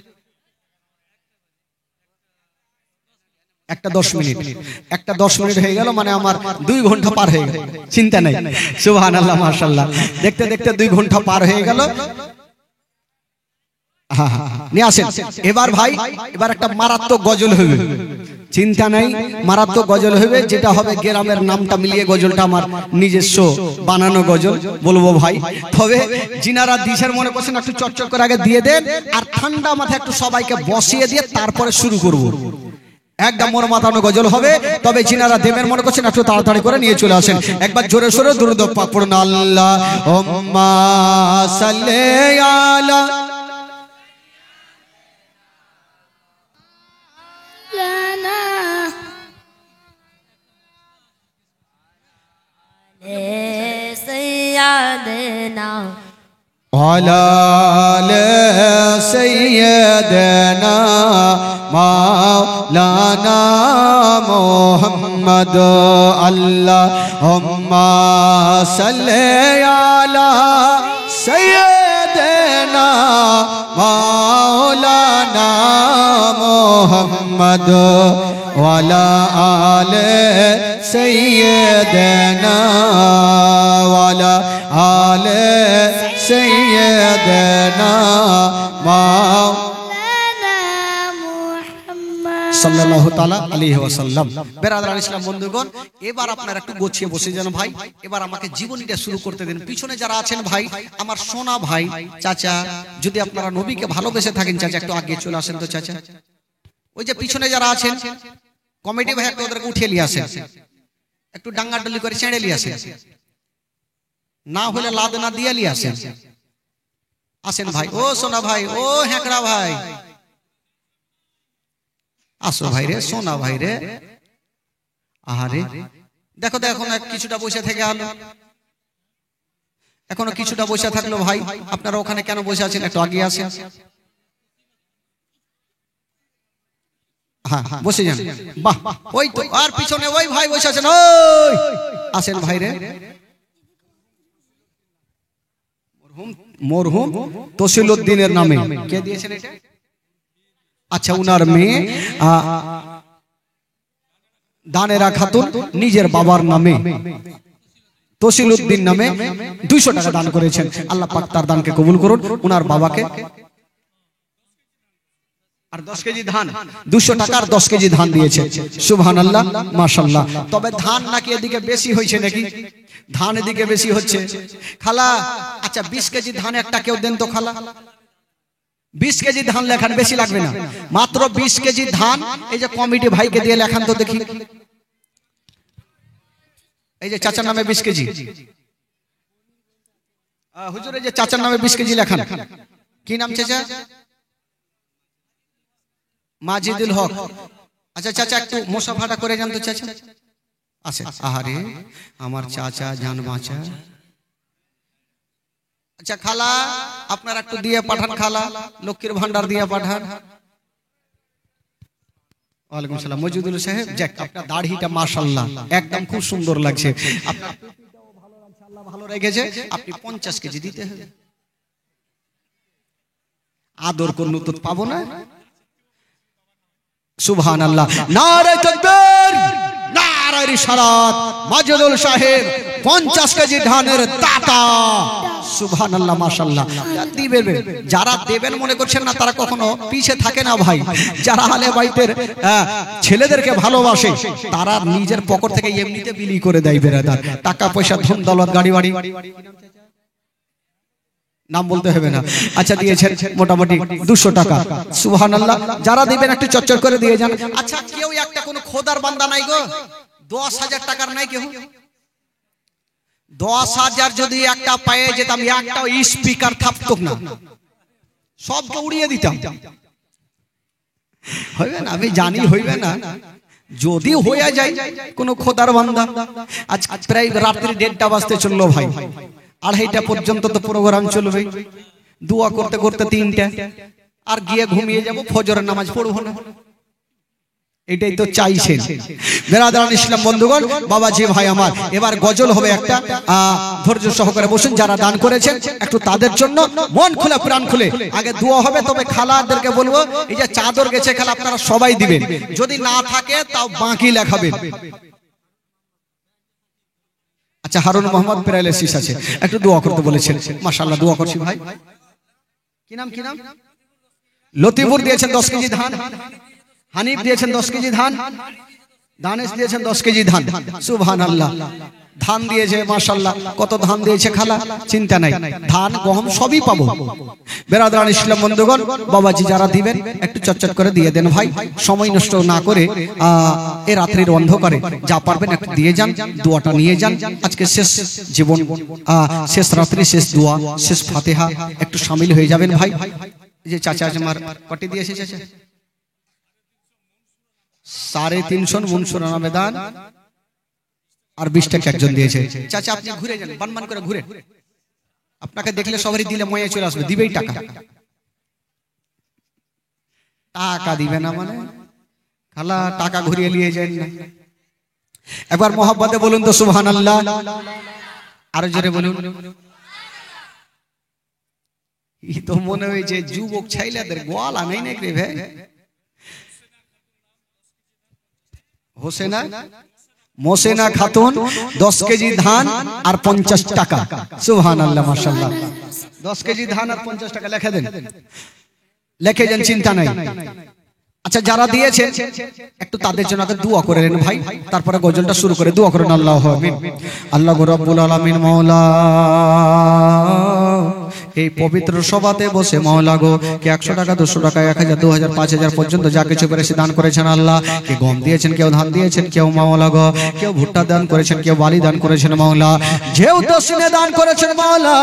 একটা 10 মিনিট, একটা 10 মিনিট হয়ে গেল, মানে আমার 2 ঘন্টা পার হয়ে গেল। চিন্তা নাই, সুবহানাল্লাহ মাশাআল্লাহ। দেখতে দেখতে 2 ঘন্টা পার হয়ে গেল। নিয়ে আসেন এবার ভাই, এবার একটা মারাত্মক গজল হবে, চিন্তা নাই, মারাত্মক গজল হবে, যেটা হবে গ্রামের নামটা মিলিয়ে গজলটা আমার নিজস্ব বানানো গজল বলবো ভাই। তবে যিনারা দিশের মনে করছেন একটু চটচট করে আগে দিয়ে দেন, আর ঠান্ডা মাথায় একটু সবাইকে বসিয়ে দিয়ে তারপরে শুরু করব। একদম মন মাতানো গজল হবে। তবে যিনারা দেবের মনে করছেন একটু তাড়াতাড়ি করে নিয়ে চলে আসেন। একবার জোরে সোরে দুরূদ পাক পড়ুন। আল্লাহুম্মা সাল্লি আলা سيدنا وعلى آل سيدنا مولانا محمد اللهم صل على سيدنا مولانا محمد وعلى آل سيدنا وعلى آل سيدنا সাল্লাল্লাহু তাআলা আলাইহি ওয়াসাল্লাম। বেরাদারান ইসলাম বন্ধুগণ, এবার আপনারা একটু গোছিয়ে বসে যান ভাই। এবার আমাকে জীবনীটা শুরু করতে দিন। পিছনে যারা আছেন ভাই, আমার সোনা ভাই, চাচা, যদি আপনারা নবীকে ভালোবেসে থাকেন চাচা একটু আগে চলে আসেন তো চাচা। ওই যে পিছনে যারা আছেন কমিটি ভাই, একটু ওদেরকে উঠিয়ে নিয়ে আসেন, একটু ডাঙ্গাডালি করে ছেড়ে নিয়ে আসেন, না হলে লাদ না দিয়ে নিয়ে আসেন। আসেন ভাই, ও সোনা ভাই, ও হ্যাকড়া ভাই, আসো ভাই রে, সোনা ভাই রে। আহারে দেখো তো, এখন কিছুটা বসে থেকে আলো, এখনো কিছুটা বসে থাকলো ভাই। আপনারা ওখানে কেন বসে আছেন? একটু আগে আসেন। হ্যাঁ বসে যান। বাহ, ওই তো, আর পিছনে ওই ভাই বসে আছেন, ওই আসেন ভাই রে। মরহুম তসিলউদ্দিনের নামে কে দিয়েছেন এটা? আচ্ছা, উনার মেয়ে দানেরা খাতুন নিজের বাবার নামে তসিলউদ্দিন নামে 200 টাকা দান করেছেন। আল্লাহ পাক তার দানকে কবুল করুন। উনার বাবাকে আর 10 কেজি ধান, 200 টাকা আর 10 কেজি ধান দিয়েছে। সুবহানাল্লাহ মাশাআল্লাহ। তবে ধান নাকি এদিকে বেশি হয়েছে নাকি? ধান এদিকে বেশি হচ্ছে খালা। আচ্ছা 20 কেজি ধান একটা কেউ দেন তো খালা। 20 কেজি ধান লেখান, বেশি লাগবে না, মাত্র 20 কেজি ধান। এই যে কমিটি ভাইকে দিয়ে লেখান তো দেখি। এই যে চাচার নামে 20 কেজি, হুজুর এই যে চাচার নামে 20 কেজি লেখান। কি নাম চাচা? মাজিদুল হক। আচ্ছা চাচা একটু মোসাফাটা করে যান তো চাচা। আসেন। আহারে আমার চাচা জান বাঁচা। আচ্ছা খালা আপনারা একটু দিয়ে পাঠান, খালা লক্ষ্মীর ভান্ডার দিয়ে পাঠান। ওয়ালাইকুম সালাম। মজিদুল সাহেব, যাক আপনার দাড়িটা মাশাআল্লাহ একদম খুব সুন্দর লাগছে। আপনার টুপিটাও ভালো লাগছে, আল্লাহ ভালো রেখেছে। আপনি 50 কেজি দিতে হবে। আদর করুন তো পাবো না? সুবহানাল্লাহ, নারে তাকবীর, নারে রিসালাত। মাজিদুল সাহেব 50 কেজি ধানের দাতা। সুবহানাল্লাহ মাশাআল্লাহ। দিবেন, যারা দেবেন মনে করছেন না তারা কখনো পিছে থাকে না ভাই। যারা আলে বাইতের ছেলেদেরকে ভালোবাসে তারা নিজের পকেট থেকে এমনিতে বিলি করে দেয় বেরাদার। টাকা পয়সা ধন দৌলত গাড়ি বাড়ি, নাম বলতে হবে না। আচ্ছা দিয়েছেন মোটামুটি 200 টাকা। সুবহানাল্লাহ। যারা দিবেন একটু চচ্চর করে দিয়ে যান। আচ্ছা কেউ একটা কোনো খোদার বান্দা নাই গো? 10,000 টাকার নাই কেউ? 10,000 যদি একটা পায়ে যেতাম, একটা স্পিকার থাকতো না, সবকে উড়িয়ে দিতাম। হইবে না? আমি জানি হইবে না। যদি হয়ে যায় কোন খোদার বান্দা। আজ প্রায় রাত্রি 1:30টা বাজতে চললো ভাই, 2:30টা পর্যন্ত তো প্রোগ্রাম চলবে। দোয়া করতে করতে 3টা, আর গিয়ে ঘুমিয়ে যাব, ফজরের নামাজ পড়বো না। এটাই তো চাইছেন বেরাদারান ইসলাম বন্ধুগণ, বাবাজি ভাই আমার। এবার গজল হবে একটা, ধৈর্য সহকারে বসুন। যারা দান করেছেন একটু তাদের জন্য মন খুলে প্রাণ খুলে আগে দোয়া হবে। তবে খালাদেরকে বলবো, এই যে চাদর গেছে খালা আপনারা সবাই দিবেন, যদি না থাকে তাও বাকি লেখাবেন। আচ্ছা, হারুন মোহাম্মদ প্যারালাইসিস আছে, একটু দোয়া করতে বলেছেন। মাশাআল্লাহ, দোয়া করছি ভাই। কি নাম কি নাম? লতিফুর দিয়েছেন 10 কেজি ধান, হানিফ দিয়েছেন 10 কেজি ধান, দানেশ দিয়েছেন 10 কেজি ধান। সুবহানাল্লাহ, ধান দিয়েছে মাশাআল্লাহ। কত ধান দিয়েছে খালা চিন্তা নাই, ধান গম সবই পাবো। বেরাদারান ইসলাম বন্ধুগণ, বাবাজি যারা দিবেন একটু চটচট করে দিয়ে দেন ভাই, সময় নষ্ট না করে। এই রাত্রির অন্ধকারে যা পারবেন একটু দিয়ে যান, দোয়াটা নিয়ে যান। আজকে শেষ জীবন, শেষ রাত্রি, শেষ দোয়া, শেষ ফাতিহা, একটু শামিল হয়ে যাবেন ভাই। এই যে চাচা আমার কটি দিয়েছে চাচা, 350 মুনসুর আবেদান আর 20 টাকা একজন দিয়েছে। চাচা আপনি ঘুরে যান, বানবান করে ঘুরে, আপনাকে দেখলে সবারই দিলে ময়ে চলে আসবে, দিবেই টাকা। টাকা দিবে না মানে খালা টাকা ঘুরিয়ে নিয়ে যান না। একবার মোহাব্বতে বলুন তো সুবহানাল্লাহ, আরো জোরে বলুন। এই তো মনে হয় যে যুবক ছেলেদের গোয়ালা নেই নাকি রে ভাই? মোসেনা খাতুন 10 কেজি ধান আর 50 টাকা। সুবহানাল্লাহ, মাশাআল্লাহ। 10 কেজি ধান আর 50 টাকা লিখে দেন, লিখে যান, চিন্তা নাই। আচ্ছা, যারা দিয়েছেন একটু তাদের জন্য আগে দোয়া করে নেন ভাই, তারপরে গজলটা শুরু করে দোয়া করেন। আল্লাহু আমিন। আল্লাহ রাব্বুল আলামিন মাওলা, এই পবিত্র সভাতে বসে মাওলা গো, কে 100 টাকা, 200 টাকা, 1000, 2000, 5000 পর্যন্ত যা কিছু পেরেছে দান করেছেন আল্লাহ। কে গম দিয়েছেন, কেউ ধান দিয়েছেন, কেউ মাওলা গো, কেউ ভুট্টা দান করেছেন, কেউ বালি দান করেছেন মাওলা, যেহেতু সিনে দান করেছেন মাওলা,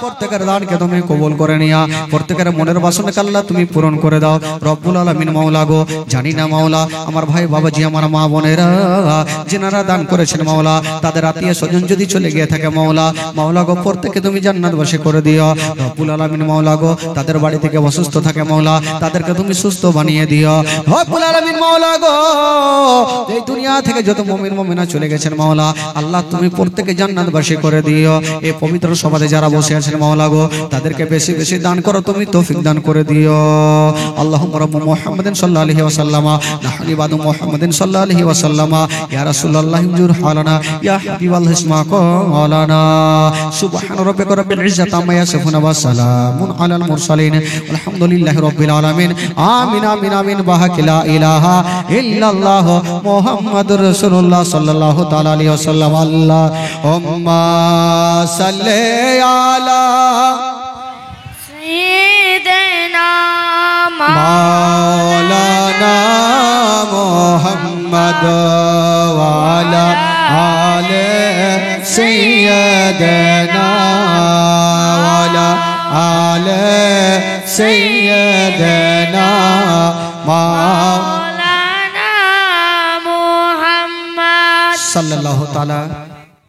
প্রত্যেকের দানকে তুমি কবুল করে নিয়া, প্রত্যেকের মনের বাসনাকে আল্লাহ তুমি পূরণ করে দাও রব্বুল আলামিন মাওলা গো। জানি না মাওলা, আমার ভাই বাবাজি, আমার মা বোনেরা যারা দান করেছেন মাওলা, তাদের আত্মীয় স্বজন যদি চলে গিয়ে থাকে মাওলা, মাওলা গো প্রত্যেককে তুমি জান্নাতবাসী করে দিও রব্বুল আলামিন মাওলা গো। তাদের বাড়ি থেকে অসুস্থ থাকে মাওলা, তাদেরকে তুমি সুস্থ বানিয়ে দিও রব্বুল আলামিন মাওলা গো। এই দুনিয়া থেকে যত মুমিন মুমিনা চলে গেছেন মাওলা, আল্লাহ তুমি প্রত্যেককে জান্নাতবাসী করে দিও। এই পবিত্র সভাতে যারা বসে আছেন মাওলা গো, তাদেরকে বেশি বেশি দান করো, তুমি তৌফিক দান করে দিও। আল্লাহুম্মা রাব্বু মুহাম্মাদিন সাল্লাল্লাহু আলাইহি ওয়াসাল্লামা, নাহনি বাদু মুহাম্মাদিন সাল্লাল্লাহু আলাইহি ওয়াসাল্লামা, ইয়া রাসূলুল্লাহ ইনজুর হালানা, ইয়া হাবিবাল্লাহ ইসমা কালানা। সুবহান রাব্বিকা রাব্বিল ইজ্জাতি আম্মা ইয়াসিফুন ওয়া সালামুন আলাল মুরসালিন, আলহামদুলিল্লাহি রাব্বিল আলামিন। আমিন আমিন আমিন। বাহাকি লা ইলাহা ইল্লাল্লাহ মুহাম্মাদুর রাসূলুল্লাহ সাল্লাল্লাহু তাআলা আলাইহি ওয়াসাল্লাম। আল্লাহুম্মা সাল্লি আলা সাইয়্যিদিনা মাওলানা মুহাম্মদ ওয়া আলা আলি সাইয়্যিদিনা ওয়া আলা আলি সাইয়্যিদিনা মাওলানা মুহাম্মদ সাল্লাল্লাহু তাআলা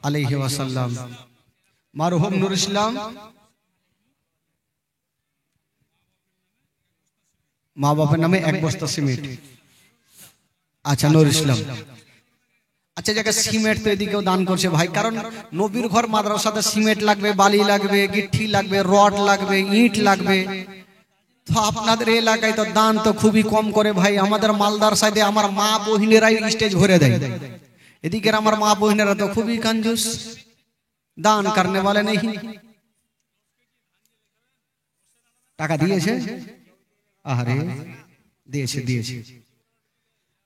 আলাইহি ওয়াসাল্লাম। মারহুম নূর ইসলাম মা বাবার নামে 1 বস্তা সিমেন্ট। আচ্ছা, নূর ইসলাম। আচ্ছা, জায়গা সিমেন্ট তো এদিকেও দান করছে ভাই, কারণ নবীর ঘর মাদ্রাসাতে সিমেন্ট লাগবে, বালি লাগবে, গিট্টি লাগবে, রড লাগবে, ইট লাগবে। তো আপনাদের এলাকায় তো দান তো খুবই কম করে ভাই। আমাদের মালদার সাইডে আমার মা বহিনেরাই স্টেজ ভরে দেয়, এদিকের আমার মা বহিনেরা তো খুবই कंजूस, দান করনে वाले नहीं। টাকা দিয়েছে, আরে দিয়েছে দিয়েছে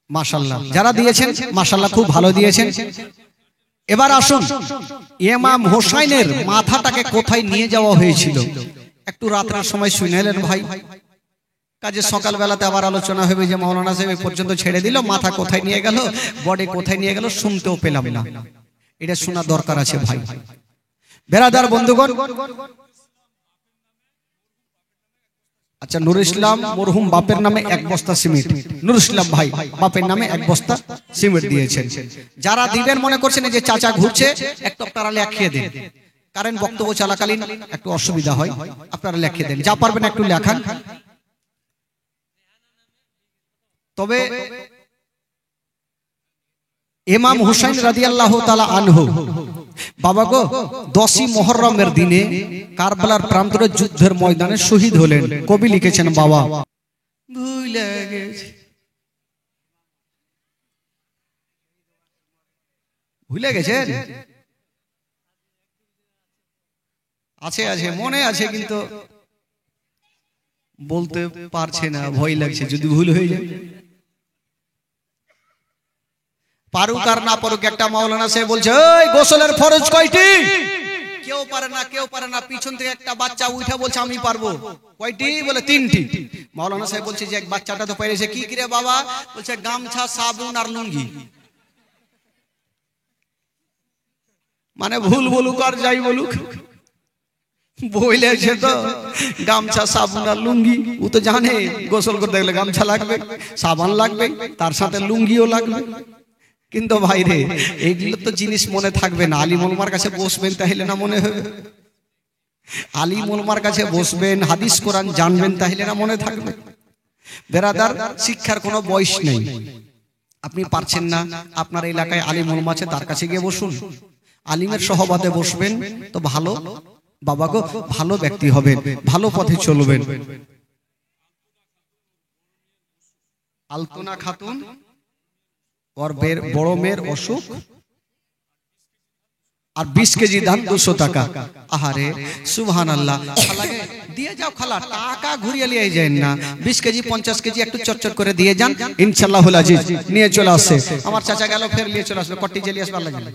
মাশাআল্লাহ। যারা দিয়েছেন মাশাআল্লাহ খুব ভালো দিয়েছেন। এবার আসুন, ইমাম হোসাইনের মাথাটাকে কোথায় নিয়ে যাওয়া হয়েছিল একটু রাতের সময় শুনেলেন ভাই। কাজে সকালবেলাতে আবার আলোচনা হবে যে মাওলানা সাহেব এই পর্যন্ত ছেড়ে দিল, মাথা কোথায় নিয়ে গেল, বডি কোথায় নিয়ে গেল, শুনতেও পেলাম না। এটা শোনা দরকার আছে ভাই। বেরাদার বন্ধুগণ, আচ্ছা, নূর ইসলাম মরহুম বাপের নামে 1 বস্তা সিমেন্ট, নূর ইসলাম ভাই বাপের নামে 1 বস্তা সিমেন্ট দিয়েছেন। যারা দিবেন মনে করছেন যে চাচা ঘুরছে, একটু আপনারা লেখিয়ে দেন, কারণ বক্তব্য চলাকালীন একটু অসুবিধা হয়, আপনারা লেখিয়ে দেন, যা পারবেন একটু লেখান। তবে ইমাম হুসাইন রাদিয়াল্লাহু তাআলা আনহু বাবা গো 10ই মুহররমের দিনে কারবালার প্রান্তরে যুদ্ধের ময়দানে শহীদ হলেন। কবি লিখেছেন বাবা ভুলে গেছি, ভুলে গেছেন? আছে আছে মনে আছে, কিন্তু বলতে পারছে না, ভয় লাগছে যদি ভুল হয়ে যায়। পারুক আর না পারুক, একটা মাওলানা সাহেব বলছে এই গোসলের ফরজ কয়টি? কেউ পারে না, কেউ পারে না। পিছন থেকে একটা বাচ্চা উঠে বলছে আমি পারবো। কয়টি? বলে 3টি। মাওলানা সাহেব বলছে যে এক বাচ্চাটা তো পেরেছে। কি কি রে বাবা? বলছে গামছা, সাবুন আর লুঙ্গি। মানে ভুল বলুক আর যাই বলুক, বলেছে তো গামছা, সাবুন আর লুঙ্গি। ও তো জানে গোসল করতে গেলে গামছা লাগবে, সাবান লাগবে, তার সাথে লুঙ্গিও লাগবে। কিন্তু ভাইরে এইগুলো তো জিনিস মনে থাকবে না। আলিম ওলামার কাছে বসবেন তাহলে না মনে হবে? আলিম ওলামার কাছে বসবেন, হাদিস কোরআন জানবেন তাহলে না মনে থাকবে? বেরাদার, শিক্ষার কোনো বয়স নেই। আপনি পারছেন না, আপনার এলাকায় আলিম ওলামা আছে, তার কাছে গিয়ে বসুন। আলিমের সহবাতে বসবেন তো ভালো বাবা গো, ভালো ব্যক্তি হবেন, ভালো পথে চলবেন। আলতনা খাতুন और বড় মেয়ের অসুখ আর 20 কেজি ধান 200 টাকা। আহারে সুবহানাল্লাহ। খালাকে দিয়ে যাও, খালা টাকা ঘুরিয়ে নিয়ে যায় না। 20 কেজি 50 কেজি একটু চটচট করে দিয়ে যান, ইনশাআল্লাহুল আজিজ নিয়ে চলে আসে। আমার চাচা গেল, ফের নিয়ে চলে আসবে, কট্টি জেলি আসবে, আল্লাহ জানে।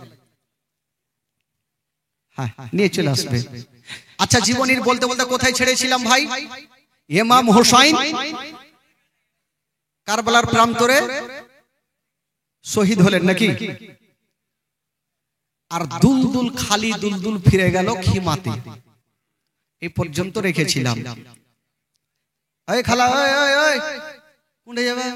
হ্যাঁ, নিয়ে চলে আসবে। আচ্ছা, জীবনীর বলতে বলতে কোথায় ছেড়েছিলাম ভাই? ইমাম হুসাইন কারবালার প্রান্তরে শহীদ হলেন নাকি? আর দুলদুল খালি দুলদুল ফিরে গেল খিমাতে। এই পর্যন্ত রেখেছিলাম। এই খালা, ওই ওই ওই কোনটা যাবে?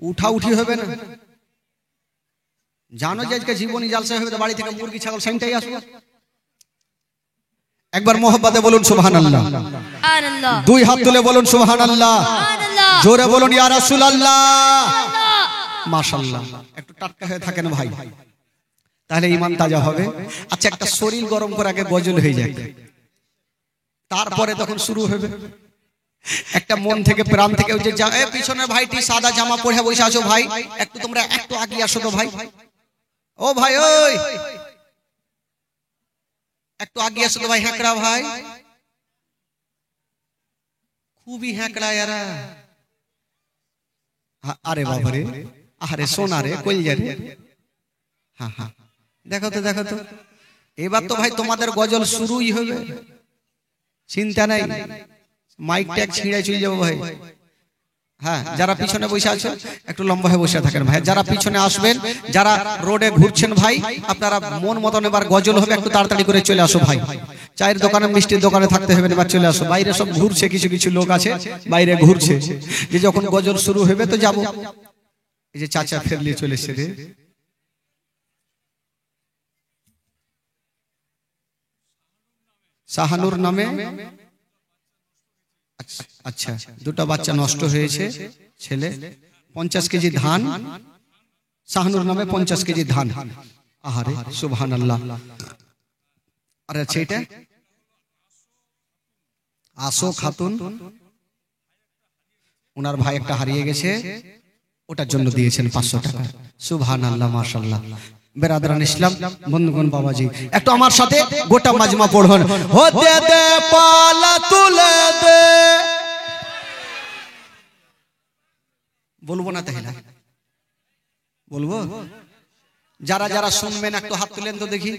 উঠা উঠি হবে না। জানো যে আজকে জীবনী জালসা হবে, তো বাড়ি থেকে মুরগি ছাগল সাইনটাই আসবে। একবার মোহাব্বতে বলুন সুবহানাল্লাহ। দুই হাত তুলে বলুন সুবহানাল্লাহ। জোরে বলুন ইয়া রাসূলুল্লাহ। মাশাআল্লাহ। একটু টাটকা হয়ে থাকেন ভাই, তাহলে ঈমান তাজা হবে। আচ্ছা, একটা শরীর গরম করে আগে গজল হয়ে যায়, তারপরে তখন শুরু হবে। একটা মন থেকে প্রাণ থেকে ওই যে পিছনের ভাইটি সাদা জামা পরে বসে আছো ভাই, একটু তোমরা একটু আগিয়ে আসো তো ভাই। ও ভাই, ওই একটু আগিয়ে আসো তো ভাই। হ্যাঁকড়া ভাই, খুবই হ্যাঁকড়া এরা। আরে বাবারে, আরে সোনা রে, কইল রে। হ্যাঁ হ্যাঁ, দেখো তো দেখো তো, এবার তো ভাই তোমাদের গজল শুরুই হবে, চিন্তা নাই। মাইক ট্যাগ ছিঁড়ে চলে যাবো ভাই। হ্যাঁ, যারা পিছনে বসে আছো একটু লম্বা হয়ে বসে থাকেন ভাই। যারা পিছনে আসবেন, যারা রোডে ঘুরছেন ভাই, আপনারা মন মতন এবার গজল হবে, একটু তাড়াতাড়ি করে চলে আসো ভাই। চায়ের দোকানে, মিষ্টির দোকানে থাকতে হবে, এবার চলে আসো। বাইরে সব ঘুরছে, কিছু কিছু লোক আছে বাইরে ঘুরছে, যে যখন গজল শুরু হবে তো যাবো। এই যে চাচা ফেরলে চলে এসে রে। শাহানুর নামে, আচ্ছা, দুটো বাচ্চা নষ্ট হয়েছে, ছেলে। 50 কেজি ধান, শাহানুর নামে 50 কেজি ধান। আহারে সুবহানাল্লাহ। আর আচ্ছা, এটা আসো খাতুন, ওনার ভাই একটা হারিয়ে গেছে, ওটার জন্য দিয়েছেন 500 টাকা। সুবহানাল্লাহ, মাশাআল্লাহ। বেরাদরান ইসলাম, বন্ধুগণ, বাবাজি, একটু আমার সাথে গোটা মাজমা পড়ুন। হতে দে পালা তুলে দে। বলবো না তাহলে? বলবো। যারা যারা শুনবেন একটু হাত তুলেন তো দেখি।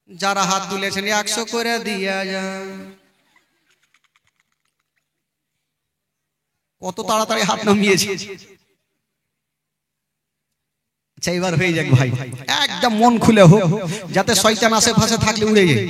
যারা হাত তুলেছেন 100 করে দিয়া যান। কত তাড়াতাড়ি হাত নামিয়েছে। আচ্ছা, এবার হয়ে যাক ভাই, একদম মন খুলে হোক, যাতে শয়তান আশেপাশে থাকলে উড়ে যায়।